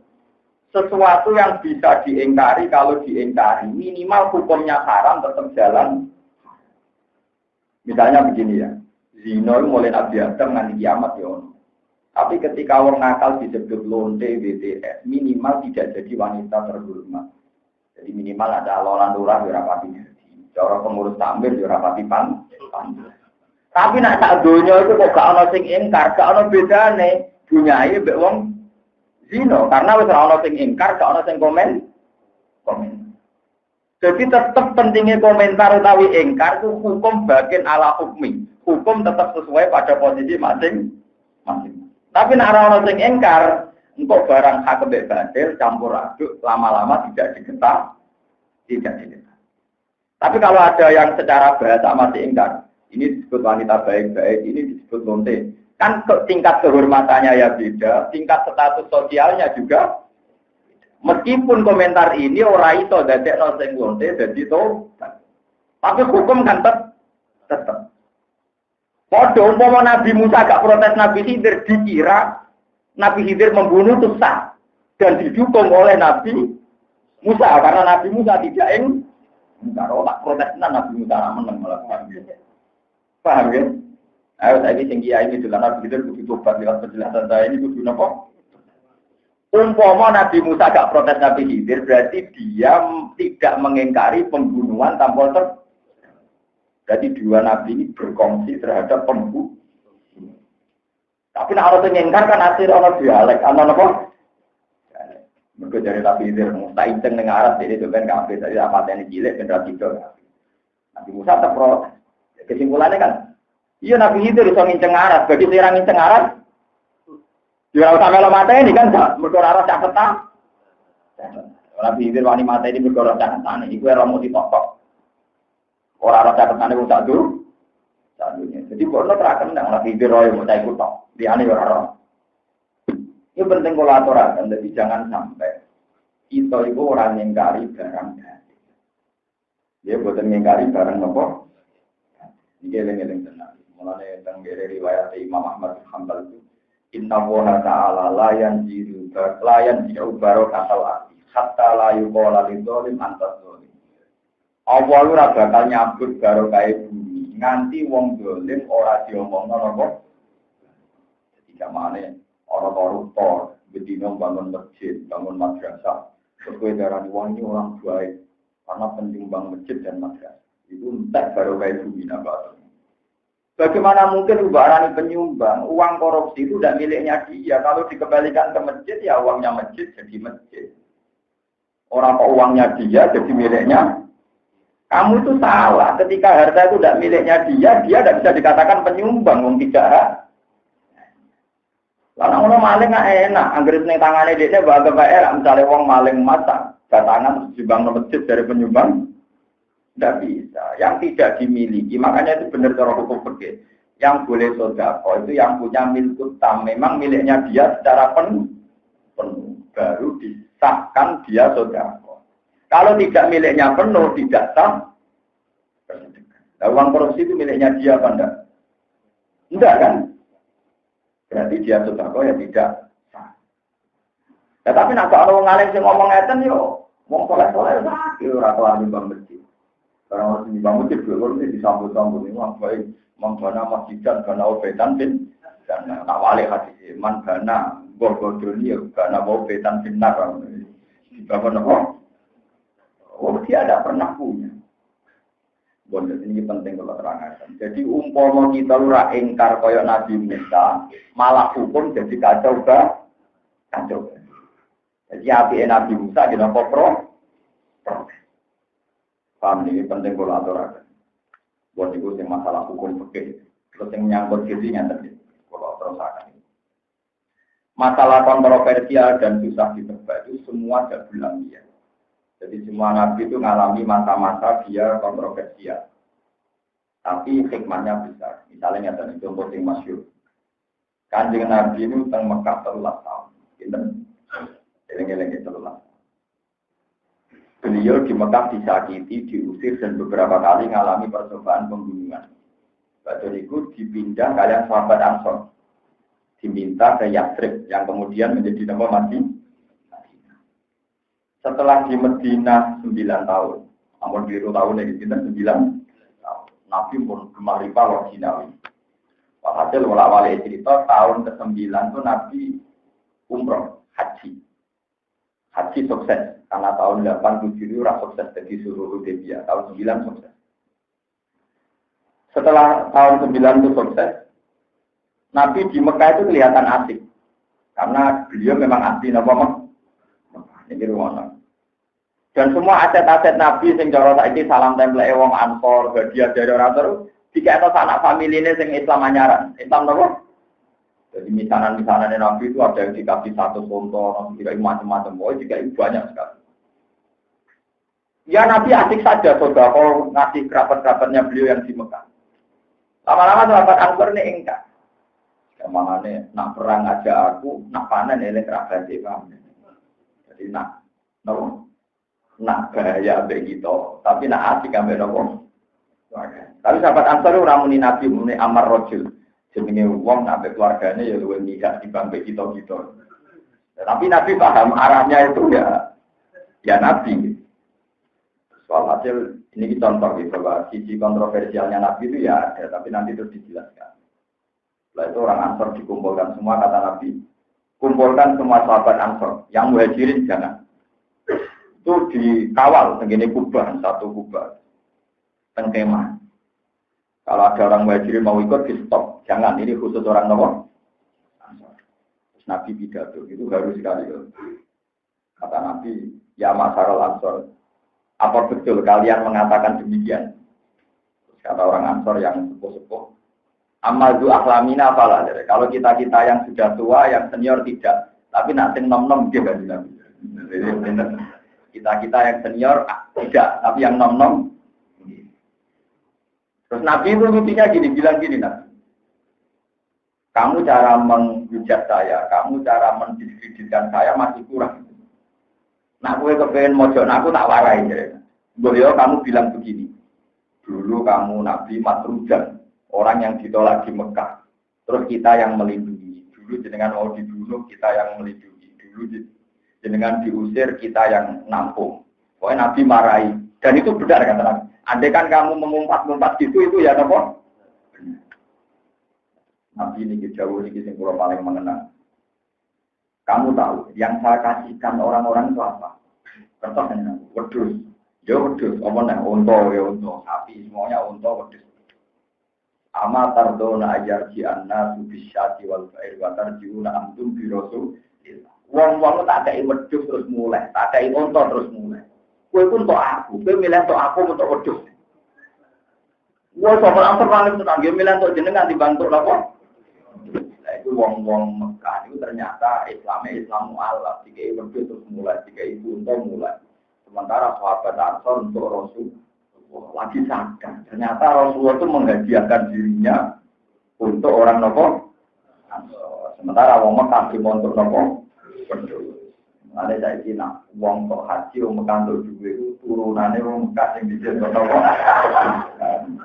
Sesuatu yang bisa diingkari kalau diingkari, minimal hukumnya haram tetap jalan. Misalnya begini ya, zina mulai Nabi Adam nganti kiamat ya ono. Tapi ketika orang nakal disebut lonte BTS, minimal tidak jadi wanita terhormat. Jadi minimal ada alolan lurah di rapati. Cara pengurus takmir di rapati pan. Tapi nak sak donya itu kok gak ono sing ingkar, gak ono bedane. Dunyae mbek wong zina, karena wis ora ono sing ingkar, gak ono sing komen. Jadi tetap pentingnya komentar utawi ingkar itu hukum bagian ala hukmi. Hukum tetap sesuai pada posisi masing-masing. Tapi nak ora ono sing engkar, engko barang hak mbek batil campur aduk, lama-lama tidak digetah. Tapi kalau ada yang secara bahasa masih engkar, ini disebut wanita baik-baik, ini disebut lonte. Kan tingkat kehormatannya ya beda, tingkat status sosialnya juga. Meskipun komentar ini ora iso dadekno sing lonte dadi tobat. Tapi hukum kan tetap. Padha umpama Nabi Musa gak protes Nabi Khidir, dikira Nabi Khidir membunuh itu sah dan didukung oleh Nabi Musa karena Nabi Musa tidak kalau tak protes Nabi Musa menang melakukan itu. Paham ya? Ayo saya ini tinggi ini jelas Nabi Khidir kudu tobat lewat penjelasan saya ini kudu napa? Umpama Nabi Musa gak protes Nabi Khidir berarti dia tidak mengingkari pembunuhan tanpa Jadi dua nabi ini berkongsi terhadap pembunuh. Tapi nak orang yang ingkar kan asli orang dialek, anak apa? Mereka dari Nabi Khidir, tak inceng dengan Arab, jadi itu kan kafir, tadi apa yang gilek, generasi itu. Nabi Musa terprotes. Kesimpulannya kan, iya Nabi Khidir bisa nginceng Arab, bagi seorang nginceng Arab, Jual sampai lo mata ini kan berdoa catatan. Orang pikir wani mata ini berdoa catatan. Iku era mau dipotong. Orang catatan itu satu. Satunya. Jadi kalau terakan dengan orang pikir roy mau cai kutong. Dia ini orang. Ini penting kalau aturan. Jadi jangan sampai kita itu orang yang kari barang. Dia buatan mengingkari barang apa? Ini geleng-geleng tenang. Mulanya tentang riwayat Imam Ahmad bin Hanbal itu, Inna Allaha Ta'ala layan jiru barokatal ati, hatta layu kola lidzolim antas zolim. Allah lu bakal nyabut barokah bumi, nganti wong zolim ora diomongno apa? Jadi kamane orang koruptor, bedino bangun masjid, bangun madrasah, sesuai darah wong ini orang baik. Karena penting bang masjid dan madrasah itu entah baru kayak bumi apa. Bagaimana mungkin ubarani penyumbang uang korupsi itu tidak miliknya dia? Kalau dikembalikan ke masjid ya uangnya masjid jadi masjid. Orang kok uangnya dia jadi miliknya. Kamu itu salah. Ketika harta itu tidak miliknya dia tidak bisa dikatakan penyumbang. Wong tidak. Karena orang maling nggak enak. Anggrek ning tangane dia bahagia era. Misalnya uang maling mata. Batangan sumbang ke masjid dari penyumbang tidak bisa, yang tidak dimiliki, makanya itu benar cara hukum fikih. Yang boleh sedekah itu yang punya milkut tam, memang miliknya dia secara penuh, baru disahkan dia sedekah. Kalau tidak miliknya penuh, tidak sah. Nah, uang korupsi itu miliknya dia apa enggak? Enggak kan? Berarti dia sedekah ya tidak sah. Tetapi nak kalau ngalim sing ngomong ngeten yo, wong soleh-soleh sakit ora kelar nyumbang masjid. Karena orang nyumbang masjid dulu ini disambut-sambut ini wong baik menggana masjid dan gana obetan bin dan tak wali hadis man gana bodoni gana obetan bin nar. Bapak nopo. Oh dia ada pernah punya. Bonus ini penting kalau terangkan. Jadi umpama kita ora ingkar kaya Nabi Musa, malah hukum jadi kacau ga? Kacau. Jadi api Nabi Musa jadi apa pro? Paham ini penting kalau aturan. Buat itu yang masalah hukum fikih. Terus yang menyangkut gizinya tadi. Kalau terusakan ini. Masalah kontroversial dan susah ditebak itu semua ada bulan dia. Jadi semua Nabi itu mengalami masa-masa dia kontroversial. Tapi hikmahnya besar. Misalnya ada contoh yang masyhur. Kanjeng Nabi itu teng Mekah 13 tahun. Eleng-eleng itu lah. Beliau di Mekah disakiti, diusir dan beberapa kali mengalami percobaan pembunuhan. Batu itu dipindah kalian sahabat Ansor, diminta ke Yatsrib yang kemudian menjadi nama mati. Setelah di Medina 9 tahun, namun biru tahun yang kita 9 tahun, Nabi pun kemari Pak Jinawi. Walhasil wala-wali cerita tahun ke-9 itu Nabi umroh haji. Haji sukses, karena tahun 8-7 itu sukses, jadi suruh Hudaybiyah, tahun 9 sukses. Setelah tahun 9 itu sukses, Nabi di Mekah itu kelihatan asik, karena beliau memang asli Nabi ini rumah. Dan semua aset-aset Nabi, sing cara saiki salam tempel wong Ansor, hadiah dari orang terus, jika itu anak familinya sing Islam anyaran, Islam apa? Jadi misanan-misanan Nabi itu ada yang dikasih satu contoh, dikasih macam-macam, jika itu banyak sekali. Ya Nabi asik saja, saudara, kalau ngasih kerabat-kerabatnya beliau yang di Mekah. Lama-lama sahabat Ansor ini enggak. Kemana nak perang aja aku, nak panen ini kerabat kami. Jadi nak bahaya begitu, tapi nak asik ambil nopo. Tapi sahabat Ansor itu ramuni Nabi, muni Amar Rojul. Jenenge wong sampai keluarganya ya luwih mihak dibanding kita-kita. Tapi Nabi paham arahnya itu ya Nabi. Soal hasil ini contoh gitu bahwa sisi kontroversialnya Nabi itu ya ada, tapi nanti terus dijelaskan. Setelah itu orang Ansor dikumpulkan semua kata Nabi, kumpulkan semua sahabat Ansor, yang muhajirin jangan. Itu dikawal segini kubah, satu kubah, tengkemah. Kalau ada orang muhajirin mau ikut, di stop. Jangan, ini khusus orang nomor. Terus Nabi pidato, itu harus sekali. Kata Nabi, ya masyarakat Ansor, apa betul kalian mengatakan demikian? Terus kata orang Ansor yang sepuh-sepuh, Amadu ahlamina fala. Kalau kita-kita yang sudah tua, yang senior tidak. Tapi nak sing nom-nom dia kan Nabi. Kita-kita yang senior tidak, tapi yang nom-nom. Terus Nabi itu lucunya gini, bilang gini Nabi. Kamu cara menghujat saya, kamu cara mendiskreditkan saya masih kurang. Nah, gue kepengen mojok, nah aku tak warai. Beliau kamu bilang begini. Dulu kamu Nabi Matrujan, orang yang ditolak di Mekah. Terus kita yang melindungi. Dulu jenengan mau dibunuh, kita yang melindungi. Dulu jenengan diusir, kita yang nampung. Pokoknya Nabi marahi. Dan itu benar kata Nabi. Andai kan kamu mengumpat-ngumpat gitu, itu ya apa? Nabi ini jauh ini yang paling mengenang. Kamu tahu, yang saya kasihkan orang-orang itu apa? Kertasnya, wedus. Ya wedus, omongnya unta, ya unta. Sapi, semuanya unta, wedus. Ama tardona ajar ji'anna subisyati wal fa'ir wa tarji'una amtum birosu. Wong-wong tak ada wedus terus mulai, tak ada unta terus mulai. Kue pun untuk aku, kue milih untuk aku untuk wedus. Kue soal paling tenang, dia milih untuk jenengan dibantu apa? Nah itu wong-wong Mekah itu ternyata Islam mu'alaf. Jika wedus terus mulai, jika ibu unta mulai. Sementara sahabat Ansor untuk Rasul lagi sadar. Ternyata Rasulullah itu menghadiahkan dirinya untuk orang nopo. Sementara wong Mekah untuk nopo. Ada saya kira, wong kok haji, wong Mekah untuk juga itu turunannya wong Mekah yang dijadikan nopo.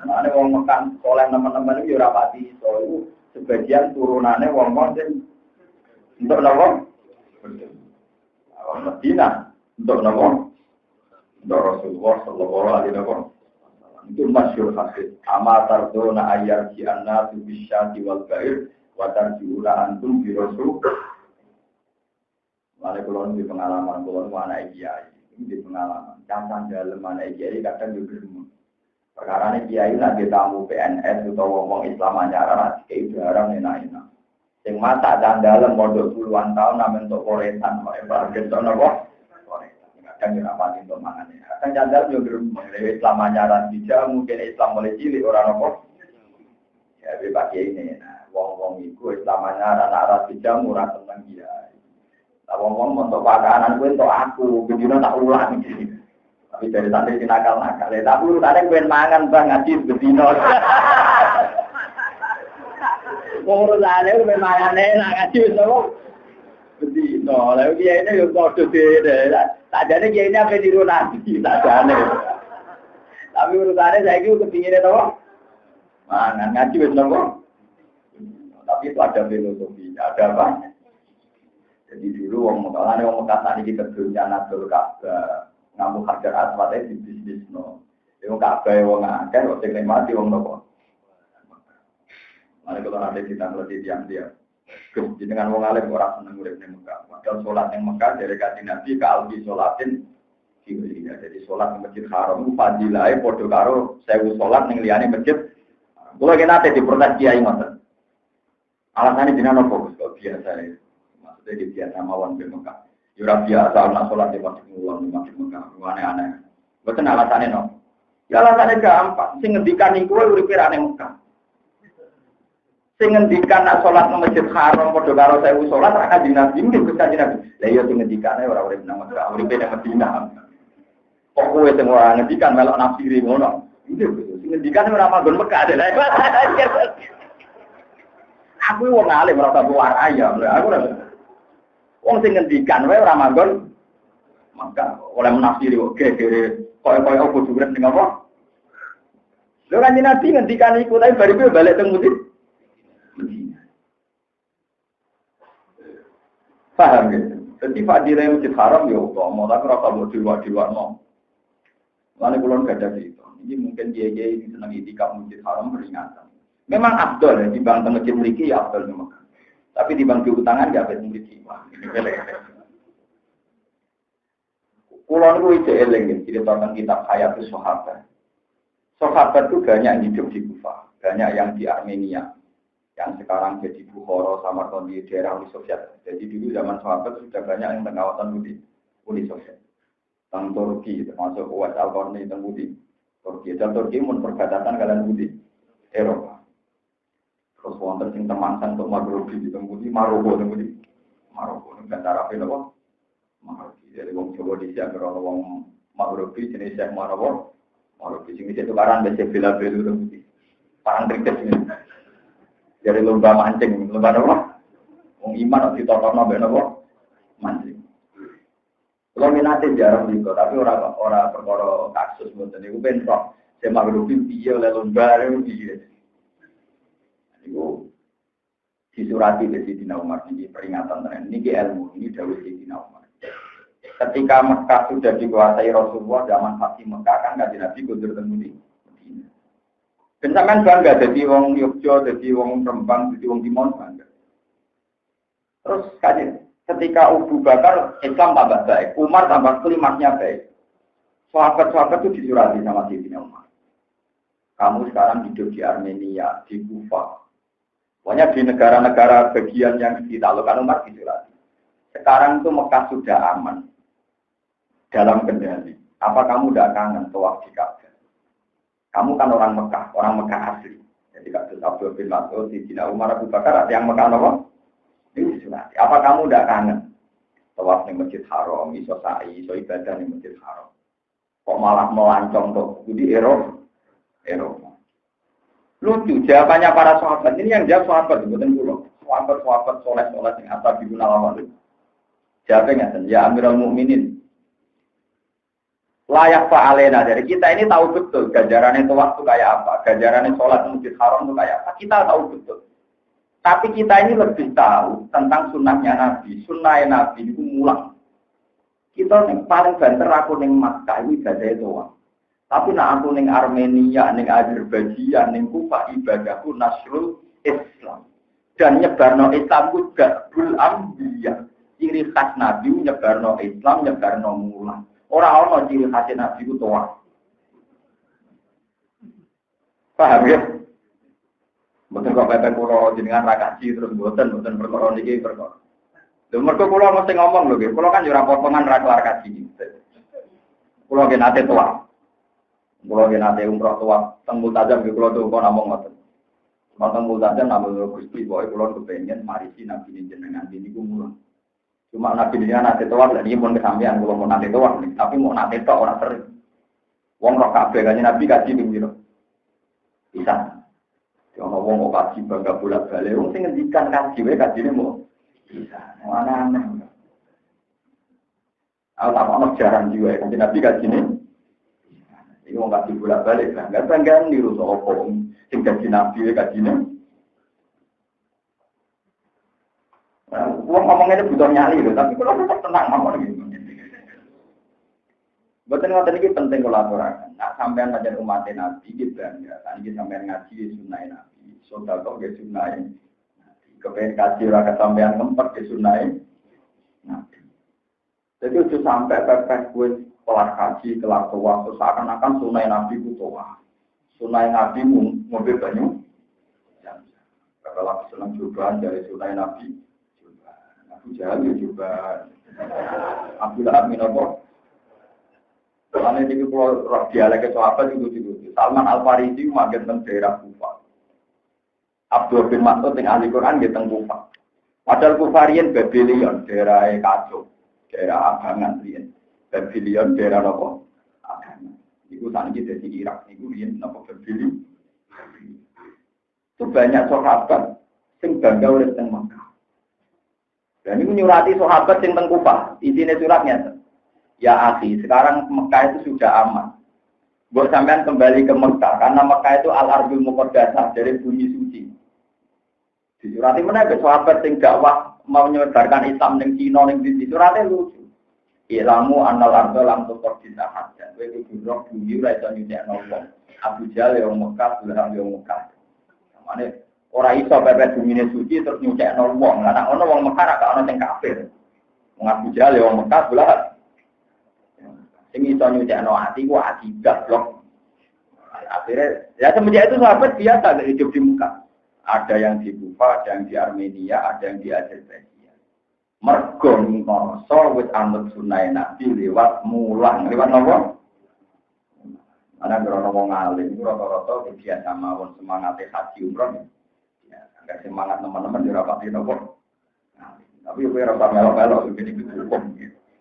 Ada wong Mekah oleh teman-teman itu rapati, so itu sebagian turunannya wong yang untuk nopo. Medina untuk nopo. Untuk Rasulullah Sallallahu Alaihi Wasallam. Itu masyhur hadis. Amatar dona ayar ji'anna bisyati wal ba'ir wa tarji'una antum bi rasul. Mane kula di pengalaman kula anak kiai, ini di pengalaman. Cancan dalem anak kiai kadang yo gelem. Perkarane kiai nek tamu PNS utawa wong Islam anyar kiai barang enak-enak. Sing masak dalem mondok puluhan tahun namen tok koretan kok embargen tok napa? Kadang yo rapati untuk mangane. Kadang jandal yo gelem Islam anyaran bija mungkin Islam mulai cilik ora napa. Ya bebas ini. Nah, wong-wong iku Islam anyaran arah bija murah seneng kiai. Lah wong-wong untuk pakanan kuwi untuk aku, bendino tak ulang iki. Tapi dari santri nakal-nakal, tak perlu tak pengen mangan bang ngaji bendino. Wong urusane pengen mangan enak ngaji wis opo. Bendino, lha iki ini yo padha dhewe. Sakjane iki ini ape niru nabi sakjane. Tapi urusane saiki kepingine to. Mangan ngaji wis opo. Tapi itu ada filosofi, ada apa? Jadi dulu wong Mekah tadi kita berencana dulu Ka'bah ngamuk Hajar Aswad di bisnis no. Wong Ka'bah wong akeh kok sing nikmati wong nopo. Mari kalau nanti kita ngerti tiang-tiang. Dengan wong alim ora seneng urip ning Mekah. Padahal salat ning Mekah dari kanjeng Nabi ke albi salatin ya. Jadi salat ning Masjid Haram fadilahe padha karo 1000 salat ning liyane masjid. Kula kena ate diprotes kiai ngoten. Alasane jenengan opo kok biasa ya. Jadi biasa mawon di Mekah. Yura biasa anak sholat di masjid Mekah. Aneh-aneh. Betul alasannya no. Ya alasannya gampang. Sing ngendikan iku urip pirane Mekah. Sing ngendikan nak sholat nang Masjid Haram padha karo 1000 sholat ra kanjeng Nabi nggih Gusti Nabi. Lah iya sing ngendikane ora urip nang Mekah, urip nang Madinah. Kok kowe sing ora ngendikan melok nafsiri ngono. Nggih sing ngendikane ora manggon Mekah deh. Aku wong alim ora tak warai ya. Aku ora wong sing ngendikan wae ora manggon maka oleh menafsiri kok gere koyo-koyo opo durung ning apa. Lho kan Nabi ngendikan iku tapi bariku balik teng Madinah. Paham gitu. Jadi fadilah Masjid Haram ya utama, tapi rasa mau diwak-diwak no. Lalu kulon gak ada itu. Ini mungkin dia ini senang itikaf Masjid Haram peringatan. Memang abdul ya, di bang masjid mriki ya abdul memang. Tapi di bang diutangan gak ada mriki. Wah, ini kulon ku itu eling cerita tentang kitab Hayatus Sahabat. Sahabat itu banyak yang hidup di Kufah, banyak yang di Armenia, yang sekarang jadi Bukhara sama di daerah Uni Soviet. Jadi dulu zaman sahabat sudah banyak yang pengawasan Uni Soviet. Tentang Turki, termasuk Uwais Al-Qarni tentang Turki. Dan Turki pun perbatasan kalian Eropa. wonten sing temansan untuk Maghribi di temudi Maroko temudi. Maroko kan Arabe napa? Maghribi. Jadi wong Jawa di siang karo wong Maghribi jenis Syekh Maroko. Maghribi sing itu karan bece bela-belu temudi. Parang kriket ini. Dari lomba mancing, lomba apa? Wong iman kok ditotokno mbek napa? Mancing. Kalau minatnya jarang juga, tapi orang perkara kasus mboten niku bentrok. Saya Maghribi piye oleh lomba niku piye. Niku disurati dari Sayyidina Umar ini peringatan tenan. Niki ilmu, ini dawuh Sayyidina Umar. Ketika Mekah sudah dikuasai Rasulullah zaman Fatih Mekah kan kanjeng Nabi kundur teng Madinah. Bencakan bangga jadi wong Yogyakarta, jadi wong Rembang, jadi wong Timon bangga. Terus ketika Abu Bakar Islam tambah baik, Umar tambah klimaksnya baik. Sahabat-sahabat itu disurati sama Sayyidina Umar. Kamu sekarang hidup di Armenia, di Kufa. Pokoknya di negara-negara bagian yang ditaklukkan Umar disurati. Sekarang itu Mekah sudah aman dalam kendali. Apa kamu tidak kangen tawaf di Ka'bah? Kamu kan orang Mekah asli. Jadi kasus Abdul bin Mas'ud, Sayyidina Umar, Abu Bakar, yang Mekah apa? Ini disunati. Apa kamu tidak kangen tawaf di Masjid Haram, iso sa'i, iso ibadah di Masjid Haram? Kok malah melancong tuh di Eropa. Lucu jawabannya para sahabat. Ini yang jawab sahabat, bukan pulau. Sahabat soleh yang asal di guna lama itu. Jawabnya ya Amirul Mukminin. Layak fa'alena dari kita ini tahu betul ganjarannya tawaf itu kayak apa, ganjarannya sholat di Masjid Haram itu kayak apa. Kita tahu betul. Tapi kita ini lebih tahu tentang sunnahnya Nabi. Sunnahnya Nabi itu mulang. Kita yang paling banter aku ning Makkah ini ibadah tawaf. Tapi nak aku ning Armenia, ning Azerbaijan, ning Kufa ibadahku nasrul Islam. Dan nyebarno Islam ku gabul ambiya. Ciri khas Nabi nyebarno Islam, nyebarno mulang. Orang-orang ciri khas Nabi ku tawaf. Paham ya? Mboten kok pepen kula jenengan ra kaji terus mboten perkara niki perkara. Lha mergo kula mesti ngomong lho nggih, kula kan yo ora potongan ra kelar kaji. Kula nggih nate tawaf. Kula nggih nate umroh tawaf teng Multazam nggih kula tuh kok namung ngoten. Teng Multazam namung Gusti pokoke kula kepengin marisi Nabi jenengan niku mulang. Cuma Nabi jenengan nate tawaf lha niki pun kesampean kula mau nate tawaf tapi mau nate tok ora sering. Wong roh kabeh kanjeng Nabi kaji ping pira? Bisa. Ono wong kok kaji bangga bolak-balik, wong sing ngendikan kaji wae kajine mau bisa. Aneh-aneh. Tak ono jarang juga kanjeng Nabi kajine. Iki wong kaji bolak-balik, bangga niru sapa sing kaji Nabi wae kajine. Wong ngomongnya butuh nyali lho, tapi kalau tetap tenang mawon gitu. Betul ngoten iki penting kula aturaken. Nak sampean pancen umat Nabi iki bangga, iki sampean ngaji sunah Nabi, sedekah ge sunah Nabi. Kepen kaji ora kesampean ngempet ge sunah Nabi. Jadi itu sampai pepeh kuwi kelar kaji, kelar tawaf, seakan-akan sunah Nabi ku tawaf. Sunah Nabi mobil banyu. Kalau senang cobaan dari sunah Nabi, Abu Jahal juga Abdullah bin Abi Karena ini kalau dialek sahabat itu. Salman Al-Farisi makin teng daerah Kufa. Abdul bin Mas'ud yang ahli Quran di teng Kufa. Padahal Kufarian Babylon daerah kacau, daerah Abangan riyen. Babylon daerah apa? Abangan. Iku saniki dadi Irak niku riyen napa Babylon. Itu banyak sahabat sing bangga urip teng Makkah. Dan ini nyurati sahabat sing teng Kufa. Isine suratnya ya akhi, sekarang Mekah itu sudah aman. Buat sampean kembali ke Mekah, karena Mekah itu al-ardul muqaddasah dari bumi suci. Disurati mana ke sahabat yang dakwah mau menyebarkan Islam ning Cina ning di surate lucu. Ilamu annal ardul lam tuqaddasah. Dan kowe kudu roh bumi ora iso nyucikno wong. Abu Jahal yang Mekah, Lahab yang Mekah. Samane ora iso pepet bumine suci terus nyucikno wong. Lah nek ono wong Mekah ra ono sing kafir. Wong Abu Jahal yang Mekah, Lahab ini iso nyucikno ati ku ati gablok. Akhirnya ya semenjak itu sahabat biasa hidup di Mekah. Ada yang di Kufa, ada yang di Armenia, ada yang di Azerbaijan. Mergo ngoso wis anut sunah Nabi lewat mulang, lewat napa? Ana grono wong alim iku rata-rata biasa mawon semangate haji umroh. Ya, agak semangat teman-teman di rapat ini kok. Tapi gue rasa melo-melo begini hukum.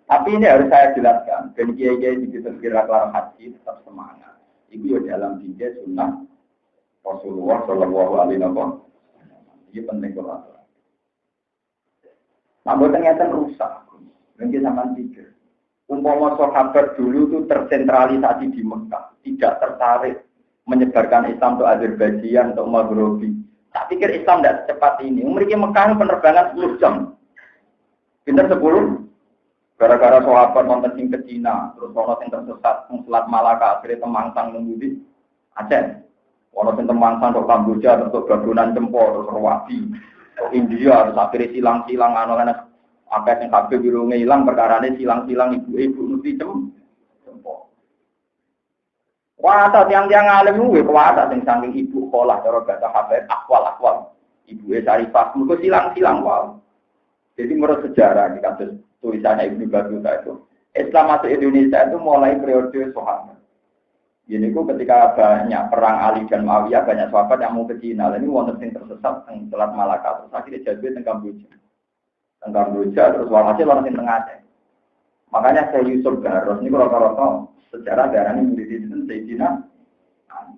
Tapi ini harus saya jelaskan. Dan kiai-kiai di kira kelar haji tetap semangat. Itu ya dalam jinjah sunnah Rasulullah Shallallahu Alaihi Wasallam. Ini penting kalau nah, buat ternyata rusak. Mungkin sama pikir. Umpama sahabat dulu itu tersentralisasi di Mekah, tidak tertarik menyebarkan Islam untuk Azerbaijan, untuk Maghribi. Tak pikir Islam tidak secepat ini. Memiliki Mekah penerbangan 10 jam. Pinter 10. Gara-gara sahabat nonton sing ke Cina, terus ono sing tersesat, Selat Malaka, akhirnya temangsang nunggu Aceh. Ono sing temangsang ke Kamboja, terus Gagunan Cempor, terus Rawati. India, terus akhirnya silang-silang, anak-anak apa yang kabel birungnya hilang, perkaranya silang-silang ibu-ibu nuti Cempor. Kuasa tiang-tiang alim gue, kuasa yang saking ibu kolah, cara bahasa habaib, akwal. Ibu Syarifah, mereka silang-silang, wow. Jadi menurut sejarah, di kasus tulisannya Ibnu Battuta itu, Islam masuk Indonesia itu mulai periode sahabat. Jadi itu ketika banyak perang Ali dan Muawiyah, banyak sahabat yang mau ke Cina. Ini wonten sing tersesat di Selat Malaka, terus akhirnya jatuh di Kamboja, terus walhasil orang sing tengah Aceh. Makanya saya Yusuf Garros ini rata-rata sejarah darah ini murid itu Sayyidina Ali.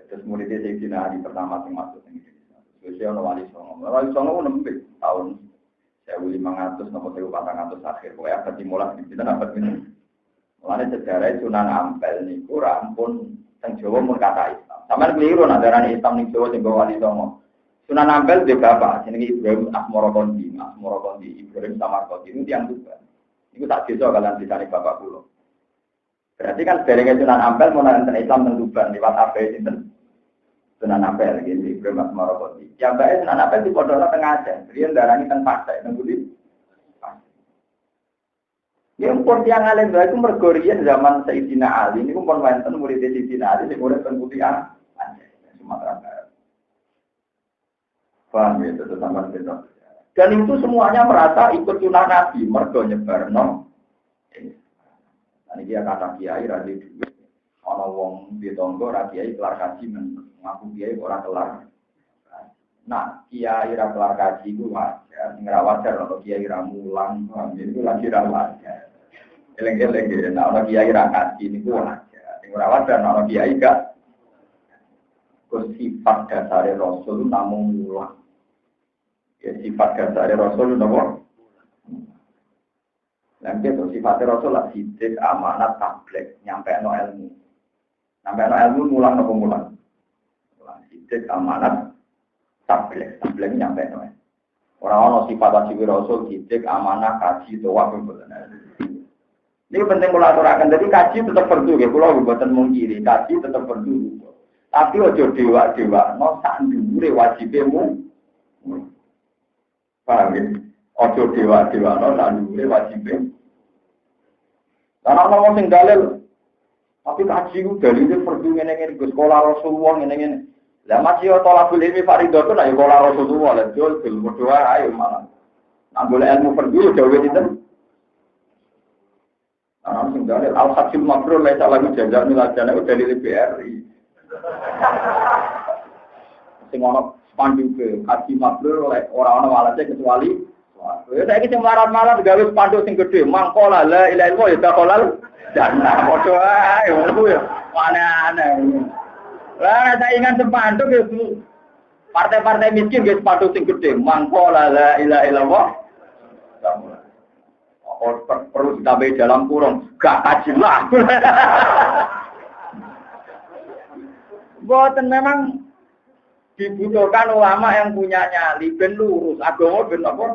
Terus murid Sayyidina Ali pertama yang masuk ke Indonesia. Terus dia Wali Songo. Wali Songo nembik tahun 1500 nomor 1400 akhir. Pokoknya abad dimulai di kita abad ini. Mulanya sejarah Sunan Ampel niku rampun teng Jawa mun kata Islam. Sampeyan keliru nak darani Islam ning Jawa sing Wali Songo. Sunan Ampel di bapak jenenge Ibrahim Asmorokondi, Ibrahim Samarkandi itu yang Tuban. Niku tak desa kalian disane bapak kula. Berarti kan derenge Sunan Ampel mun nonton Islam teng Tuban liwat ape sinten? Sunan Ampel gitu Ibrahim Asmorokondi. Ya bae Sunan Ampel di Pondok Tengah Aceh. Riyen darani teng Pasai teng Budi. Yang pun yang alim itu mergorian zaman Sayyidina Ali. Ini pun wonten murid Sayyidina Ali sing urip teng Putian Aceh, Sumatera Barat. Paham ya, itu sama kita. Dan itu semuanya merasa ikut sunah Nabi, mergo nyebarno. Ini dia kata kiai radhi dulu. Ana wong di tonggo ra kiai kelar kaji ngaku kiai ora kelar. Nah, kiai ra kelar kaji iku wajar, sing ra wajar ana kiai ra mulang, itu lagi ra wajar. Eleng-eleng nah ana kiai ra kaji niku wajar. Sing ora wajar ana kiai gak sifat dasar Rasul namung mulang. Ya sifat dasar Rasul nopo. Nanti itu sifat Rasul lah sidik amanat tablek nyampe no ilmu. Nyampe no ilmu mulang nopo mulang. Mulang sidik amanat tablek nyampe no. Orang-orang sifat asli Rasul sidik amanah kaji doa benar. Ini penting kalau aturakan. Jadi kaji tetap perlu ya. Kalau buatan mungkiri kaji tetap perlu. Tapi ojo dewa, no sandure wajibmu. Paham ya? Ojo dewa, no sandure wajibmu. Karena ngomong sing dalil, tapi kaji itu dalilnya perlu ngene-ngene ke sekolah Rasulullah ngene-ngene. Lah masih tolakul ilmi fardhatun ayo sekolah Rasulullah lan jol berdoa ayo malah. Nah boleh ilmu perlu dawuh dinten. Nah sing dalil al-hajjul mabrur laisa lahu jazaa milajana itu dalil BRI. Sing ono spanduk haji mabrur oleh orang-orang walase kecuali ya saiki sing marat-marat gawe spanduk sing gedhe mangkola la ilaha illallah ya takolal jannah padha ae ngono ya aneh-aneh. Lah saingan spanduk ya partai-partai miskin ge spanduk sing gedhe mangkola la ilaha illallah. Perlu ditambahi dalam kurung gak kaji lah. Boten memang dibutuhkan ulama yang punya nyali ben lurus agama ben apa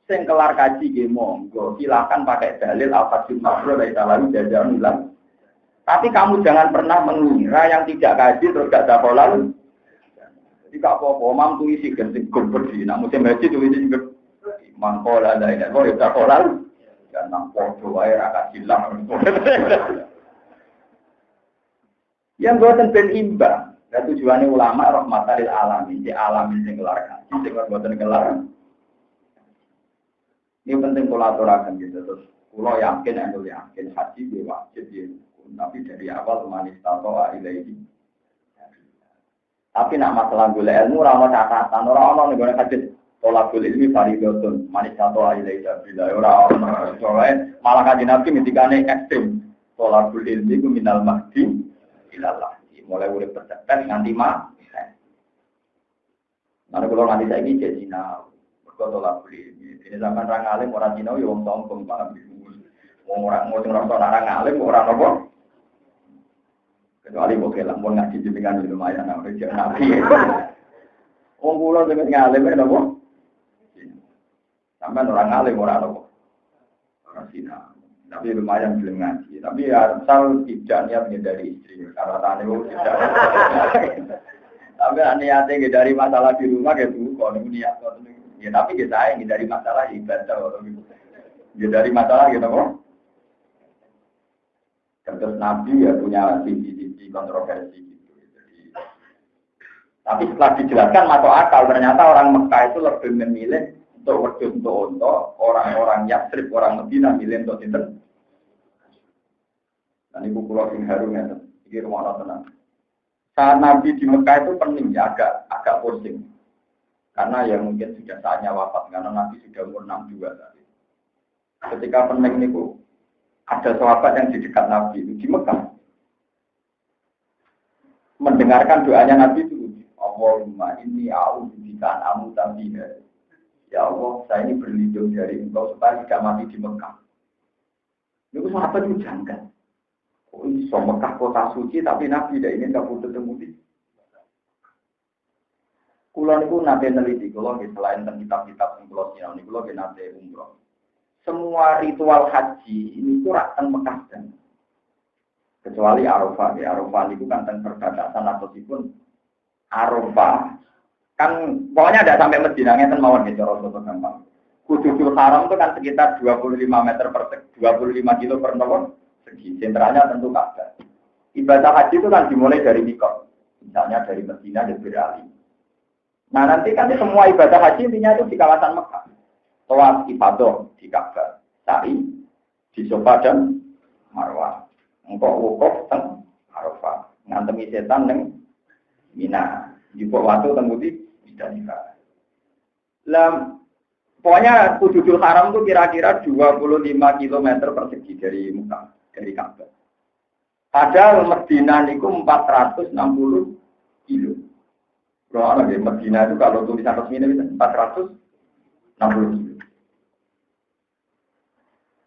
sing kelar kaji nggih monggo silakan pakai dalil al-fadhil mabrur dari talawi jajan ulang. Tapi kamu jangan pernah mengira yang tidak kaji terus gak ada halal. Jadi gak apa-apa mampu isi genting bersih nak musim haji tulis isi mangkola la ilaha illallah ya halal dan nang podo wae ra kaji lah. Yang buatan ben imbang. Dan tujuannya ulama rahmatan lil alamin, di alamin sing kelar kaji, sing buatan kelar. Ini penting kula aturaken gitu terus. Kula yakin haji dia wajib ya. Tapi dari awal manis tato ilaihi. Tapi nak masalah golek ilmu ora ono catatan, ora ono ning gone hadis. Tolakul ilmi fardhotun, manis satu ilai sabila ora ono. Soale malah kanjeng Nabi ngendikane ekstrem. Tolakul ilmi ku minal mahdi ilallah. Mulai urip percepet nganti mati. Nah, kalau nganti saiki jadi sinau, mergo tolakul ilmi. Ini sampean ra ngalim ora sinau ya wong sombong paham iku. Wong ora ngono ora ngalim ora nopo. Kecuali mau kelang, mau ngaji jenengan lumayan, namanya jangan nabi. Wong kula dengan ngalim itu apa? Sampai orang ngalim orang apa? Orang Cina. Tapi lumayan belum ngaji. Tapi ya asal tidak niat dari istri. Karena tadi itu tidak. Tapi niatnya dari masalah di rumah gitu. Kalau niat ya tapi kita yang dari masalah ibadah atau gitu. Dari masalah gitu kok. Terus Nabi ya punya sisi kontroversi gitu. Jadi, tapi setelah dijelaskan masuk akal, ternyata orang Mekah itu lebih memilih untuk wedhus untuk unta, orang-orang Yatsrib, orang Madinah milih untuk sinten. Dan ibu pulau sing harum ya, iki rumah tenang. Saat Nabi di Mekah itu pening ya, agak pusing. Karena ya mungkin sudah saatnya wafat, karena Nabi sudah umur 62 tadi. Ketika pening niku ada sahabat yang di dekat Nabi itu di Mekah mendengarkan doanya Nabi itu, Allahumma inni a'udzubika an amuta fiha. Ya Allah, saya ini berlindung dari Engkau supaya tidak mati di Mekah. Itu sahabat itu janggal. Oh, iso Mekah kota suci tapi Nabi tidak ingin kabur temudi. Kula niku nate neliti, kula selain tentang kitab-kitab sing kula sinau niku kula nate umroh. Semua ritual haji ini kurang Mekah dan kecuali Arafah. Ya, Arafah itu kan tentang perbatasan atau pun Arafah kan pokoknya ada sampai Madinah ngeten mawon gitu cara gampang. Kududul Haram itu kan sekitar 25 meter per 25 kilo per tahun segi. Sentralnya tentu Ka'bah. Ibadah haji itu kan dimulai dari Mikot. Misalnya dari Madinah dan Berali. Nah, nanti kan semua ibadah haji intinya itu di kawasan Mekah. Tawaf ibadah di Ka'bah, sa'i di Safa dan Marwah. Engkau wukuf teng Arafah, ngantemi setan neng Mina. Jupuk waktu teng Budi tidak nikah. Pokoknya Kududul Haram itu kira-kira 25 km persegi dari Mekah, dari Ka'bah. Padahal Madinah itu 460 kilo. Kalau ada di Madinah itu kalau tulisan resminya itu 460 kilo.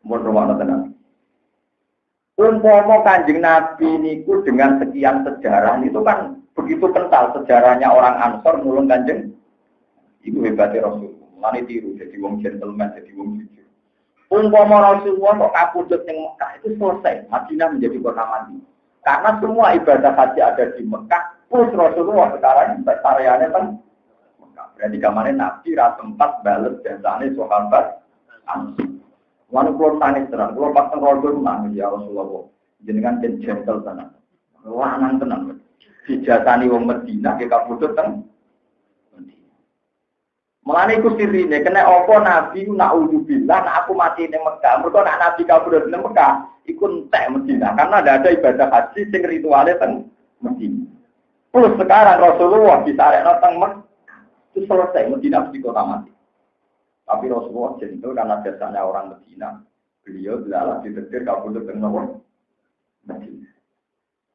Mun rumah tenang. Umpama Kanjeng Nabi niku dengan sekian sejarah itu kan begitu kental sejarahnya orang Ansor nulung Kanjeng. Iku hebatnya Rasul. Mane tiru jadi wong gentleman, jadi wong jujur. Umpama Rasulullah kok kapundhut ning Mekah itu selesai, Madinah menjadi kota mati. Karena semua ibadah haji ada di Mekah, plus Rasulullah sekarang areanya kan Mekah. Berarti kamane Nabi ra sempat bales jasane sahabat Ansor. Wanu kulon tangis terang, kulon pas tengkol nangis ya Rasulullah. Jenengan gentle tenan, lanang tenan. Dijasani wong Madinah, dia kabudut teng. Mulane iku sirine, kena apa Nabi naudzubillah, nak aku mati ning Mekah. Mergo nak Nabi kabudut ning Mekah, iku entek Madinah karena ada ibadah haji sing rituale teng Madinah. Plus sekarang Rasulullah disarekno teng Mekah, itu selesai Madinah mesti kota mati. Tapi Rasulullah jentul karena biasanya orang Medina, beliau adalah ditetir kabudut dengan Medina.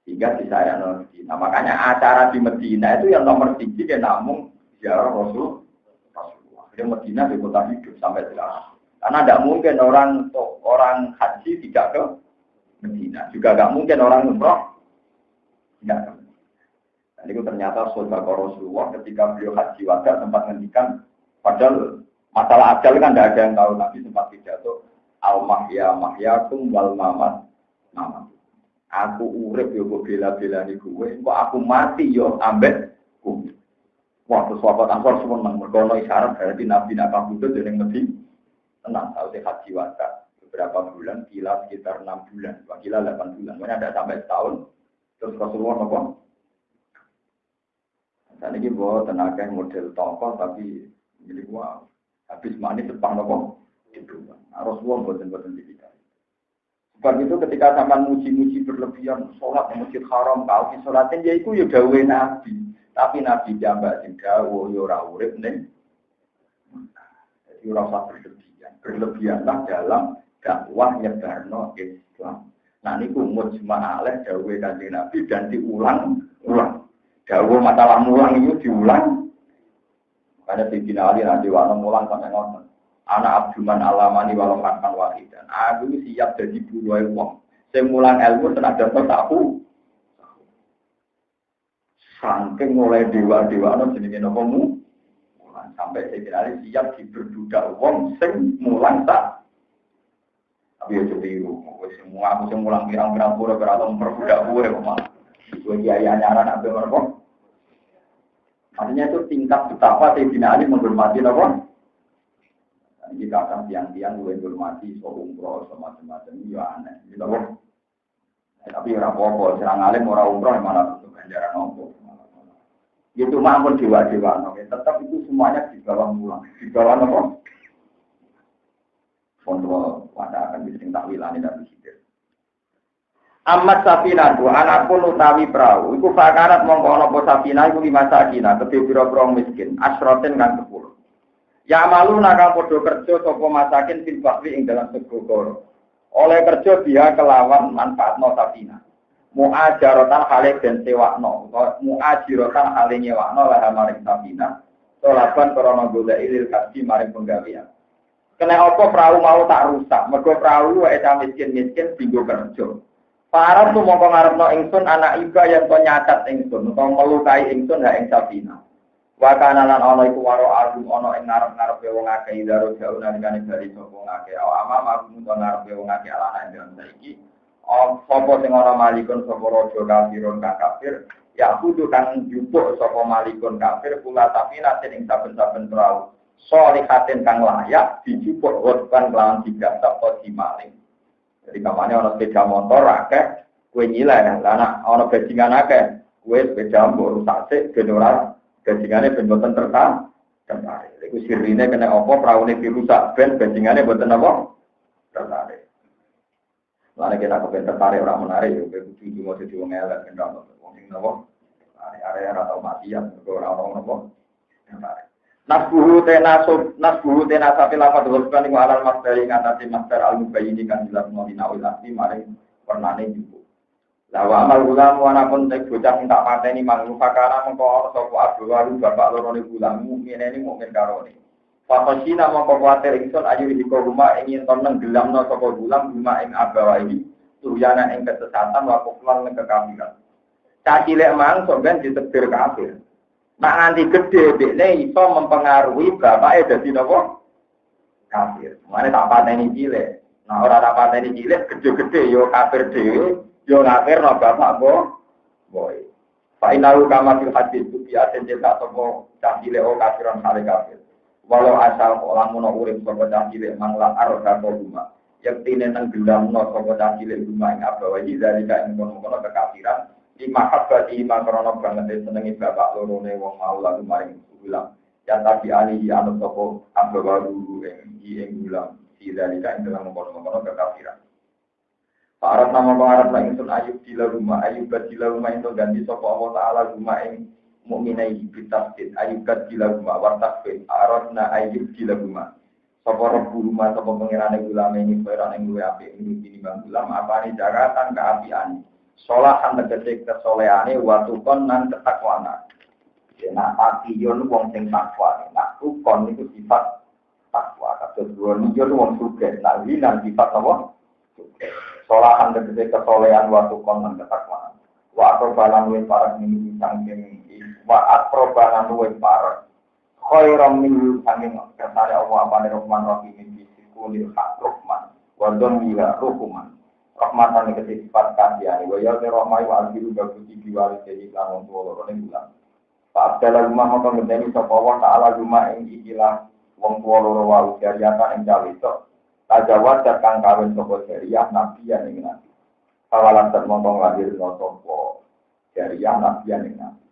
Hingga disayang Medina. Makanya acara di Medina itu yang nomor 3 ya namun ziarah Rasulullah. Di Medina di kota hidup sampai sekarang. Karena tidak mungkin orang haji tidak ke Medina. Juga tidak mungkin orang umroh tidak ke Medina. Dan itu ternyata saudara Rasulullah ketika beliau haji wada sempat menghentikan padahal masalah ajal kan tidak ada yang tahu. Nabi sempat pidato al-mahyakum wal mamat. Aku urip yo kok bela-belani kowe, kok aku mati yo ambek kowe. Wah, sahabat Ansor semua mergo isyarat berarti Nabi nak kabudut dening Medina. Tenang, tahu haji wada beberapa bulan, kira sekitar 6 bulan, kira 8 bulan. Makanya ada sampai setahun. Terus Rasulullah apa? Dan ini bawa tenaga model tokoh tapi milik wow. Habis manis depan apa? Itu. Rasulullah buatan-buatan dikita. Sebab itu ketika sampai muji-muji berlebihan, sholat di masjid haram, kau di sholatin, ya itu ya dawe Nabi. Tapi Nabi jambak sing dawuh yo ora urip ning. Jadi ora usah berlebihan. Berlebihanlah dalam dakwah nyebarno Islam. Nah niku mujma' alaih dawuhe Kanjeng Nabi dan diulang-ulang. Dawuh masalah mulang itu diulang. Karena Sayyidina Ali nanti waktu mulang sampai ngoten. Anak abduman alamani walau makan wahidan. Aku siap jadi buruai wong. Saya mulang ilmu tenaga tahu. Saking mulai dewa-dewa no jenenge napa mu. Sampai Sayyidina Ali siap diberbudak wong sing mulang tak. Tapi ya jadi semua aku sing mulang pirang-pirang pura berarti memperbudak gue kok. Gue kiai anyaran abe mergo. Artinya itu tingkat betapa Sayyidina Ali menghormati apa? Ini kadang tiang-tiang gue menghormati soal umroh sama macam-macam ya aneh. Gitu loh. Tapi orang apa-apa, serang alim orang umroh malah untuk ganjaran nopo. Itu maupun dewa-dewa nopo. Tetap itu semuanya di bawah mulang. Di bawah nopo. Kontrol pada akan bising takwilani dan bisir. Amat Safina tu anakku utawi perahu. Iku fakarat mongko napa Safina iku 5 sakina kedhe pira-pira miskin. Asroten kan 10. Ya malu nakang padha kerja sapa masakin fil bahri ing dalam segoro. Oleh kerja dia kelawan manfaatno Safina. Muajaratan hale den sewakno. Muajirotan hale nyewakno lah maring Safina. Tolaban krana golek ilil kasih maring penggawean. Kena apa perahu mau tak rusak. Mergo perahu wae miskin-miskin dienggo kerja. Para tu mongko ngarepno ingsun anak iba yang to nyacat ingsun utawa melukai ingsun ha ing Safina. Wa kana lan ana iku waro alum ana ing ngarep-ngarepe wong akeh idaro jauh nalikane bali sapa wong akeh. Amam aku mutu ngarepe wong akeh alana ing saiki. Sapa sing ana malikun sapa raja kafirun kafir, ya kudu kang njupuk sapa malikun kafir kula Safina ing saben-saben perahu. Solihatin kang layak dijupuk korban kelawan digasap atau dimaling. Jadi kamarnya orang sepeda motor akeh, kue nyilai, karena orang bajingan akeh, kue sepeda mbok rusak sik, general bajingannya benboten tertarik. Iku sirine kena apa praune dirusak ben bajingannya boten apa tertarik. Lalu kita kepen tertarik orang menarik, ya kudu cuma jadi wong elek ben ora wong sing napa area atau matian orang napa tertarik. Nasbuhu tena sapi lafad wal-kan ing alal masdari ngatasi masdar al-mubayyin kan jelas nolina ulasi maring pernane juga. Lawa amal gulam wanapun tek bocah sing tak pateni manufakana mengko ana sapa abdul bapak lorone gulam mukmin ini mukmin karone. Fakosina mengko kuwatir ingsun ayu diko rumah ingin toneng gelamno sapa gulam rumah ing abawa iki tuhyana ing kesesatan wa kuflan ing kekafiran. Cacilek mang sok ben ditebir kafir. Nak nganti gede, dekne iso mempengaruhi bapaknya dadi napa? Kafir. Mane tak pateni cilik. Nah ora tak pateni cilik, gede-gede yo kafir dhewe, yo kafir no bapak boy. Fa inahu kama fil hadis bi aten tak sapa cilik o kafiran kale kafir. Walau asal lamun urip sapa cilik mangla arga rumah. Yektine nang gelamno sapa cilik rumah ing abawaji dari ka ing kono kekafiran. Di mahabbati makrono banget senengi bapak lorone wong mau lalu maring ulang yang tadi ali anu sapa ambo baru ing ulang sidalika ing dalam mengkono kekafiran. Para nama pangarep lan ingsun ayub dila rumah itu ganti sapa Allah taala rumah ing mukminai bitasdid ayub dila rumah wartakfir arasna ayub dila rumah sapa rebu rumah sapa pengirane ulama ini peran ing luwe apik ini bang ulama apane jaratan kaapian solahan tegese kesoleane watukon nan ketakwana. Ya nak patiyon wong sing takwa, nak tukon niku sifat takwa. Kados wong wong sugih, nak linan sifat apa? Solahan tegese kesolehan watukon nan ketakwana. Wa aprobalan luwih parek minggu sangking wa aprobalan luwih parek. Khairam minggu sangking kersane Allah apane Rahman Rahim iki kulil hak Rahman wa dhamira Rahman. Rahmatan yang sifat kasihan, wajah rahmai wa albiru bagusi diwali jadi kanon tua lorone bulan. Pak Abdallah rumah maka ngenteni sapa wa taala rumah ing ikilah wong tua loro wa ujariyata ing cawe tok. Tajawaz kang kawin sapa jariyah nabiyan ing nabi. Kawalan termontong lahir sapa jariyah nabiyan ing nabi.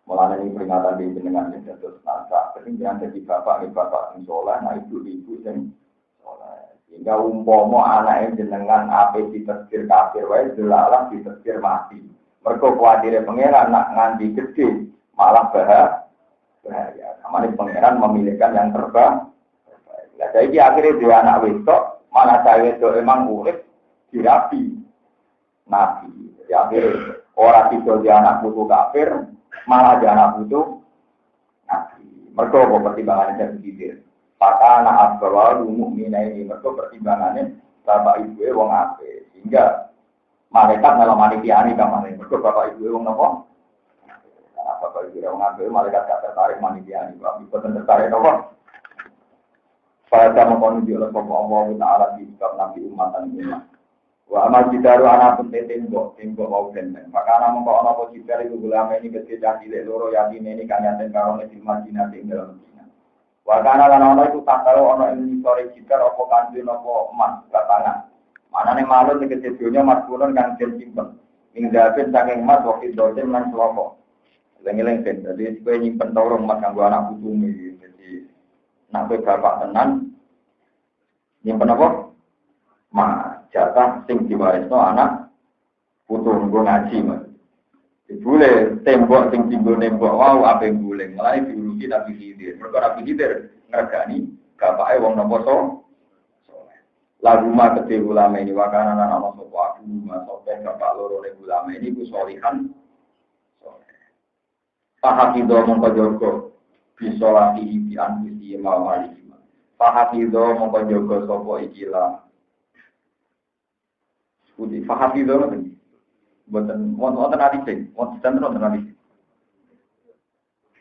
Mulane ini peringatan di jenengan sing dados nasa, ketinggian dadi bapak sing saleh, nah ibu sing saleh. Sehingga umpama anak yang jenengan apa ditersir kafir wae delalah ditersir mati. Mergo kuwatire pangeran nak nganti gede malah bahaya. Namanya pangeran memilihkan yang terbaik. Lah saiki akhirnya dia anak wedok, malah saya wedok emang urip dirapi nabi. Jadi akhirnya orang itu dia anak putu kafir, malah dia anak putu nabi. Mergo apa pertimbangannya sedikit. Maka anak abawal mukminah ini mergo pertimbangannya bapak ibu wong apik. Sehingga malaikat malah manikiani kamane. Mergo bapak ibu wong napa? Bapak ibu wong apik malaikat gak tertarik manikiani. Bapak ibu tertarik napa? Pada mengkonusi oleh Allah Ta'ala di bab Nabi umatan umat. Wa amal jidaru anak pun tembok mau benteng. Maka anak mengkau anak jidar itu ulama ini kecil cilik loro yakin ini kan yakin karone di Madinah di dalam Madinah. Wa kana ana itu tak tahu ana ini sore jidar apa kanjeng apa emas batangan. Manane malun iki kecilnya mas kulon kan simpen. Ning dapen saking emas waktu dosen lan slopo. Lengeleng ben dadi kowe nyimpen torong emas kanggo anak putumu iki. Nak bapak tenan nyimpen apa? Jatah sing diwarisno anak putu nggo ngaji Mas. Dibule tembok sing tinggo nembok wau ape guling mulai diurusi Nabi Khidir. Mergo Nabi Khidir ngregani bapake wong napa saleh. Lagu mah gede ulama ini wakana ana sapa aku masope bapak loro ne ulama ini ku solihan saleh. Pahakido mongko jogo bisa lagi di anfusi mawali. Fahafizo mongko jaga sapa ikilah. Budi fahafizo lho. Mboten wonten ati sing, wonten ati.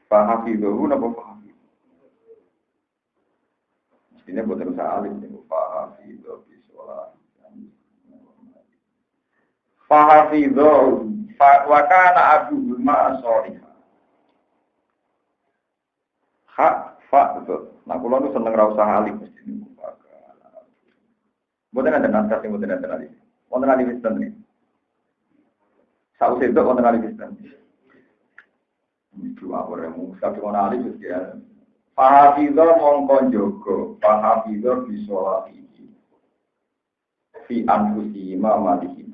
Fahafizo napa fahafizo. Ini mboten usah alim niku fahafizo bisola. Fahafizo wa kana abuhu ma sholih. Nah, kalau nu seneng ra usah alim mesti niku. Mboten ada naskah sing mboten ada alim. Wonten alim wis tenan. Sausé itu wonten alim wis tenan. Itu awakmu sak ana alim wis ya. Fahafizo mongko jaga, fahafizo bisolati. Fi anfusi ma malihi.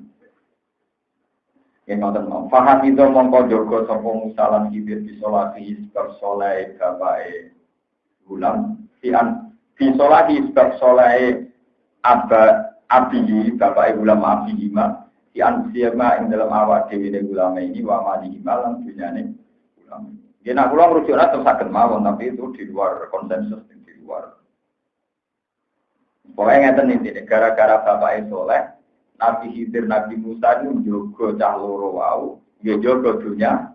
Yen ngoten mau fahafizo mongko jaga sapa musalan kibir bisolati sebab saleh bapake gulam fi sholati sebab sholai abdi bapak gulam abdi hima di ansiama ing dalam awak dewi gulam ini wa mali hima lan dunyane gulam. Ya nak kula merujuk atau saged mawon tapi itu di luar konsensus di luar. Pokoknya ngeten iki gara-gara bapak soleh Nabi Khidir Nabi Musa itu njogo cah loro wau, nggih njogo dunya.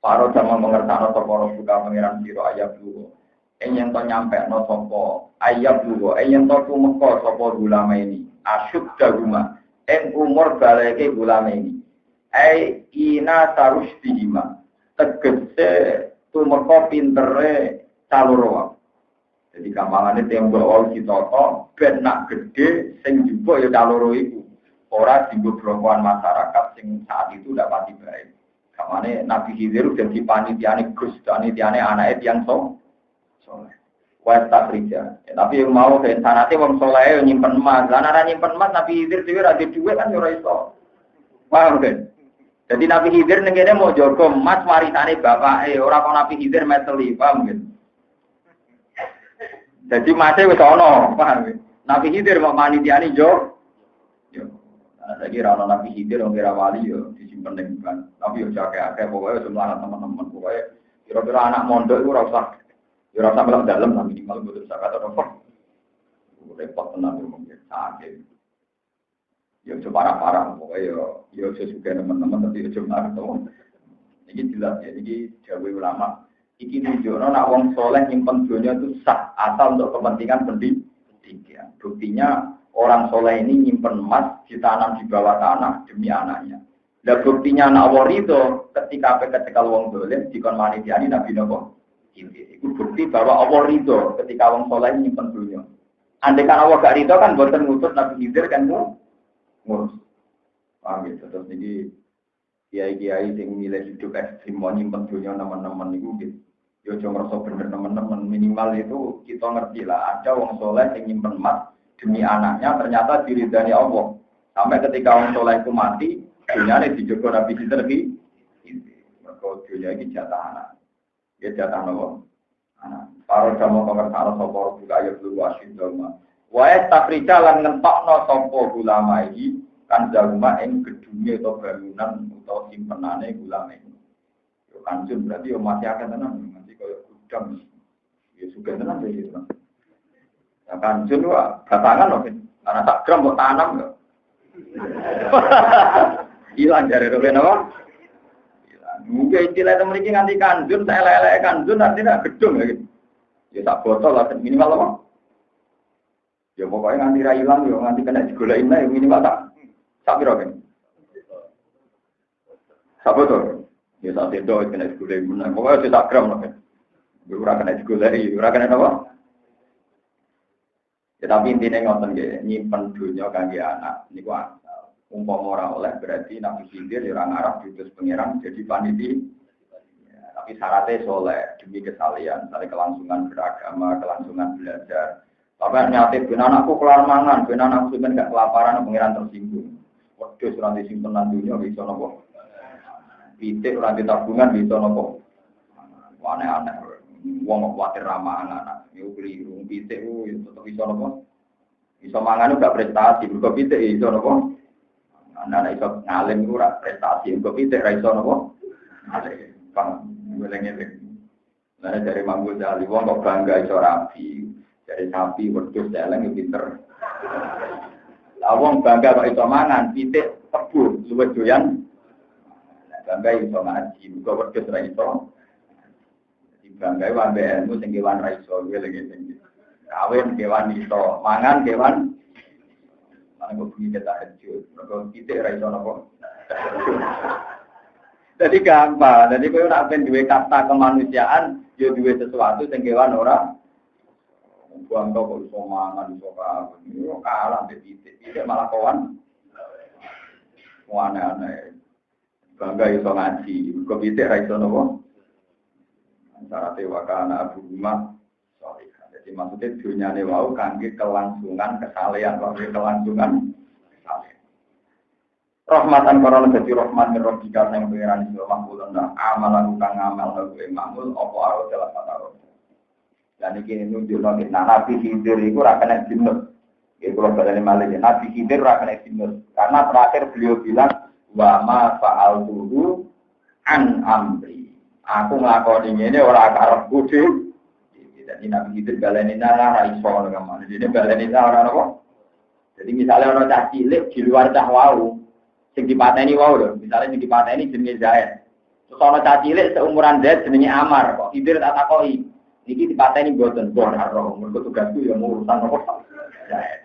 Paro sama mengertakno sapa buka pangeran sira ayat dulu. Yen to nyampe no sapa ayat dulu. Yen to tumeka sapa ulama ini. Asyuk daguma. Umur baleke ulama ini. Ina tarusdihima. Tegese tumeka pintere caloro. Jadi kamalane tembok wau ditata ben nak gedhe sing njupuk ya caloro iku. Ora dienggo brokoan masyarakat sing saat itu ndak pati baik. Kamane Nabi Khidir jadi panitiane Gus, panitiane anake tiyang soleh. Wes tak kerja. Tapi yang mau ben sanate wong soleh nyimpen emas. Lan ora nyimpen emas Nabi Khidir dhewe ra duwe kan ora iso. Paham kan? Jadi Nabi Khidir ning kene mau jaga emas warisane bapake, ora kok Nabi Khidir meteli, paham kan? Jadi masih wis ana, paham kan? Nabi Khidir mau panitiane yo. Saya kira orang Nabi Khidir, orang kira wali, yo disimpan dengan tapi yo jaga-jaga, pokoknya semua teman-teman, pokoknya kira-kira anak mondok itu rasa bilang dalam, minimal betul saya kata apa, repot tenang yo mungkin sakit, yo coba parah, pokoknya yo sesuai teman-teman, tapi yo coba teman, ini jelas ya, ini jauh ulama, ini nunjukno nak wong soleh nyimpen dunia itu sah, asal untuk kepentingan pendidikan, buktinya. Orang soleh ini nyimpen emas ditanam di bawah tanah demi anaknya. Dan buktinya anak warido ketika wong dolim dikon manitiani Nabi Nopo. Itu bukti bahwa Allah ridho ketika wong soleh nyimpen dunia. Andai kan Allah gak ridho kan boten ngutus Nabi Khidir kan ngurus. Paham ya? Terus ini kiai-kiai yang milih hidup ekstrim mau nyimpen dunia teman-teman itu gitu. Yo cuma merasa bener teman-teman minimal itu kita ngerti lah ada wong soleh yang nyimpen emas demi anaknya ternyata diridani Allah. Sampai ketika orang soleh itu mati, Dunia ini dijogo Nabi Khidir iki. Mergo dunia iki jatah anak. Ya jatah nopo? Anak. Para jamu pengertaan sapa buka ya dulu asyid doma. Wa tafrija lan ngentokno sapa ulama iki kan jalma ing gedunge utawa bangunan utawa simpenane ulama iki. Yo kanjeng berarti yo masih akan tenan nanti koyo gudang. Ya suka tenan ya gitu. Ya kanjeng wae batangan lho. Ana tak gram kok tanam lho. Hilang dari roken apa? Hilang. Mungkin istilah temen iki nganti kanjeng tak elek-elek kanjeng artinya gedung ya gitu. Ya tak botol lah minimal apa? Ya pokoknya nganti ra ilang yo nganti kena digoleki ya minimal tak piro kan? Sak botol. Ya tak sedo kena digoleki meneh. Pokoke tak gram lho kan. Ora kena digoleki, ora kena apa? Ya tapi intine ngoten nggih, nyimpen donya kangge anak niku asal. Umpama ora oleh berarti Nabi Khidir ya ora ngarep diutus pangeran jadi panitia. Tapi syaratnya soleh demi kesalian, misalnya kelangsungan beragama, kelangsungan belajar. Sampai nyatip, ben anakku kelar mangan, ben anakku sebenarnya gak kelaparan, pengiran tersinggung. Waduh, nanti simpenan dunia bisa nopo. Pitik nanti tabungan bisa nopo. Aneh-aneh, wong khawatir ramah anak. Yo beli pitik, tetap bisa nopo. Bisa mangan gak prestasi, berko pitik bisa nopo. Anak iso ngalim itu prestasi, berko pitik iso nopo. Ngalim, paham. Geleng-geleng. Nah dari Imam Ghazali, wong kok bangga iso rapi, dari sapi wedhus eleng pinter. Lah wong bangga kok iso mangan, pitik tebu luwih doyan. Nah bangga iso ngaji, kok wedhus ra iso. Jadi bangga wae ambek ilmu sing kewan ra iso, geleng-geleng. Kawin kewan iso, mangan kewan. Ana kok bunyi tahajud, kok pitik ra iso napa. Jadi gampang, jadi kowe nek ben duwe kasta kemanusiaan, yo duwe sesuatu sing kewan ora. Buang kok iso mangan iso kabeh. Yo kalah mbek titik. Titik malah kawan. Aneh-aneh. Bangga iso ngaji, kok titik ra iso napa? Antara tewakana Abu Umar sorry. Jadi maksudnya dunyane wau kangge kelangsungan kesalehan, kangge kelangsungan kesalehan. Rahmatan korona jadi rahmat mirrobika yang pengiran istilah makmul dan amalan kang amal nabi makmul apa aro dalam kata roh. Dan ini nunjuk nabi Nabi Khidir itu rakan jinus. Jadi kalau berani malah Nabi Khidir rakan jinus. Karena terakhir beliau bilang wa ma faal dulu an amri. Aku ngelakoni ini orang karep budi. Jadi Nabi Khidir baleni nara raiso ngomong. Jadi baleni nara apa? Jadi misalnya orang cah cilik di luar cah wau. Sing dipateni wae lho, misale sing dipateni jenenge Zaid. Terus ana cah cilik seumuran Zaid jenenge Amar, kok Khidir tak takoki. Niki dipateni mboten bon karo, mergo tugasku ya urusan apa.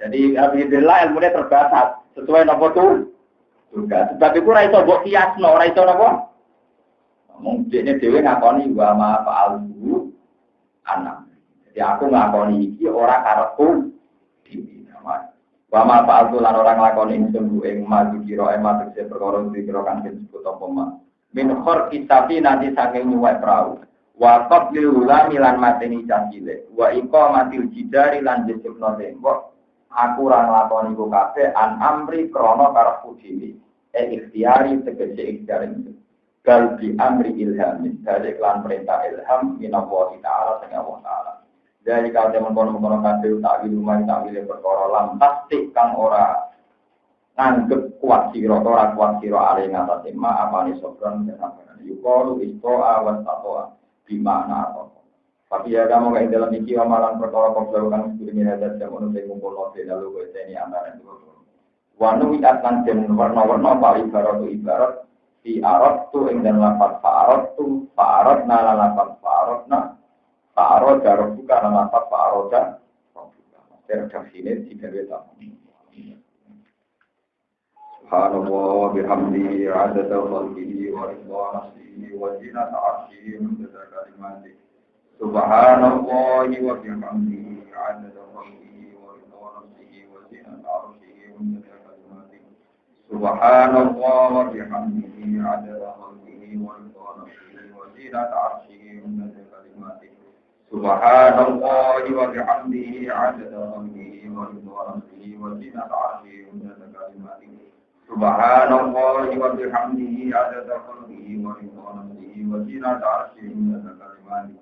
Jadi alhamdulillah ilmune terbatas sesuai napa tuh tugas. Sebab iku ora iso mbok kiasno, ora iso napa. Mung dene dhewe ngakoni wa ma fa'alhu anak. Jadi aku ngakoni iki ora karepku dhewe. Wa ma fa'altu lan ora nglakoni ingsun ing maju kira emat tegese perkara dikira kang disebut apa mak min khor kitabi nanti saking nyuwek prau wa qablil ulami lan mateni cacile wa iqamatil jidari lan jesukno tembok aku ora nglakoni ku kabeh an amri krana karepku dhewe ikhtiari tegese ikhtiar itu gal bi amri ilhamin dari lan perintah ilham minallahi ta'ala sing Allah ta'ala. Dari kalau teman kono kabeh takwil lumah takwil perkara lam pasti kang ora nganggep kuat sira ora kuat sira ale ngatasi ma apane sobran sampeyan yuqalu isto'a wa taqwa di mana apa tapi ya kamu kayak dalam iki amalan perkara kok kang sedurunge hadat jam ono sing ngumpulno lalu kowe teni antara dua wanu atan den warna-warna bali ibarat fi arad tu ing dan lafaz fa'arad na lafaz fa'aradna Pak Jarod buka nama Pak Roda. Redaksi ini tidak beda. Subhanallah bihamdi adada khalqihi wa ridha nafsihi wa zinata arsyihi wa adada kalimatihi. Subhanallah wa bihamdihi adada khalqihi wa ridha nafsihi wa zinata arsyihi wa adada kalimatihi. Subhanallah wa bihamdihi adada khalqihi wa ridha nafsihi wa zinata arsyihi wa adada kalimatihi. Subhanallah wa bihamdihi 'adada khalqihi wa ridha nafsihi wa zinata 'arshihi wa midada kalimatihi. Subhanallah wa bihamdihi adada khalqihi wa ridha nafsihi wa zinata arsyihi wa kalimatihi.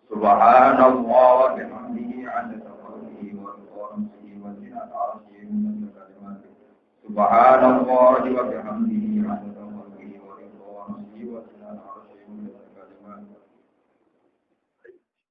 Subhanallah wa bihamdihi adada khalqihi wa ridha nafsihi wa zinata arsyihi wa kalimatihi. Subhanallah wa bihamdihi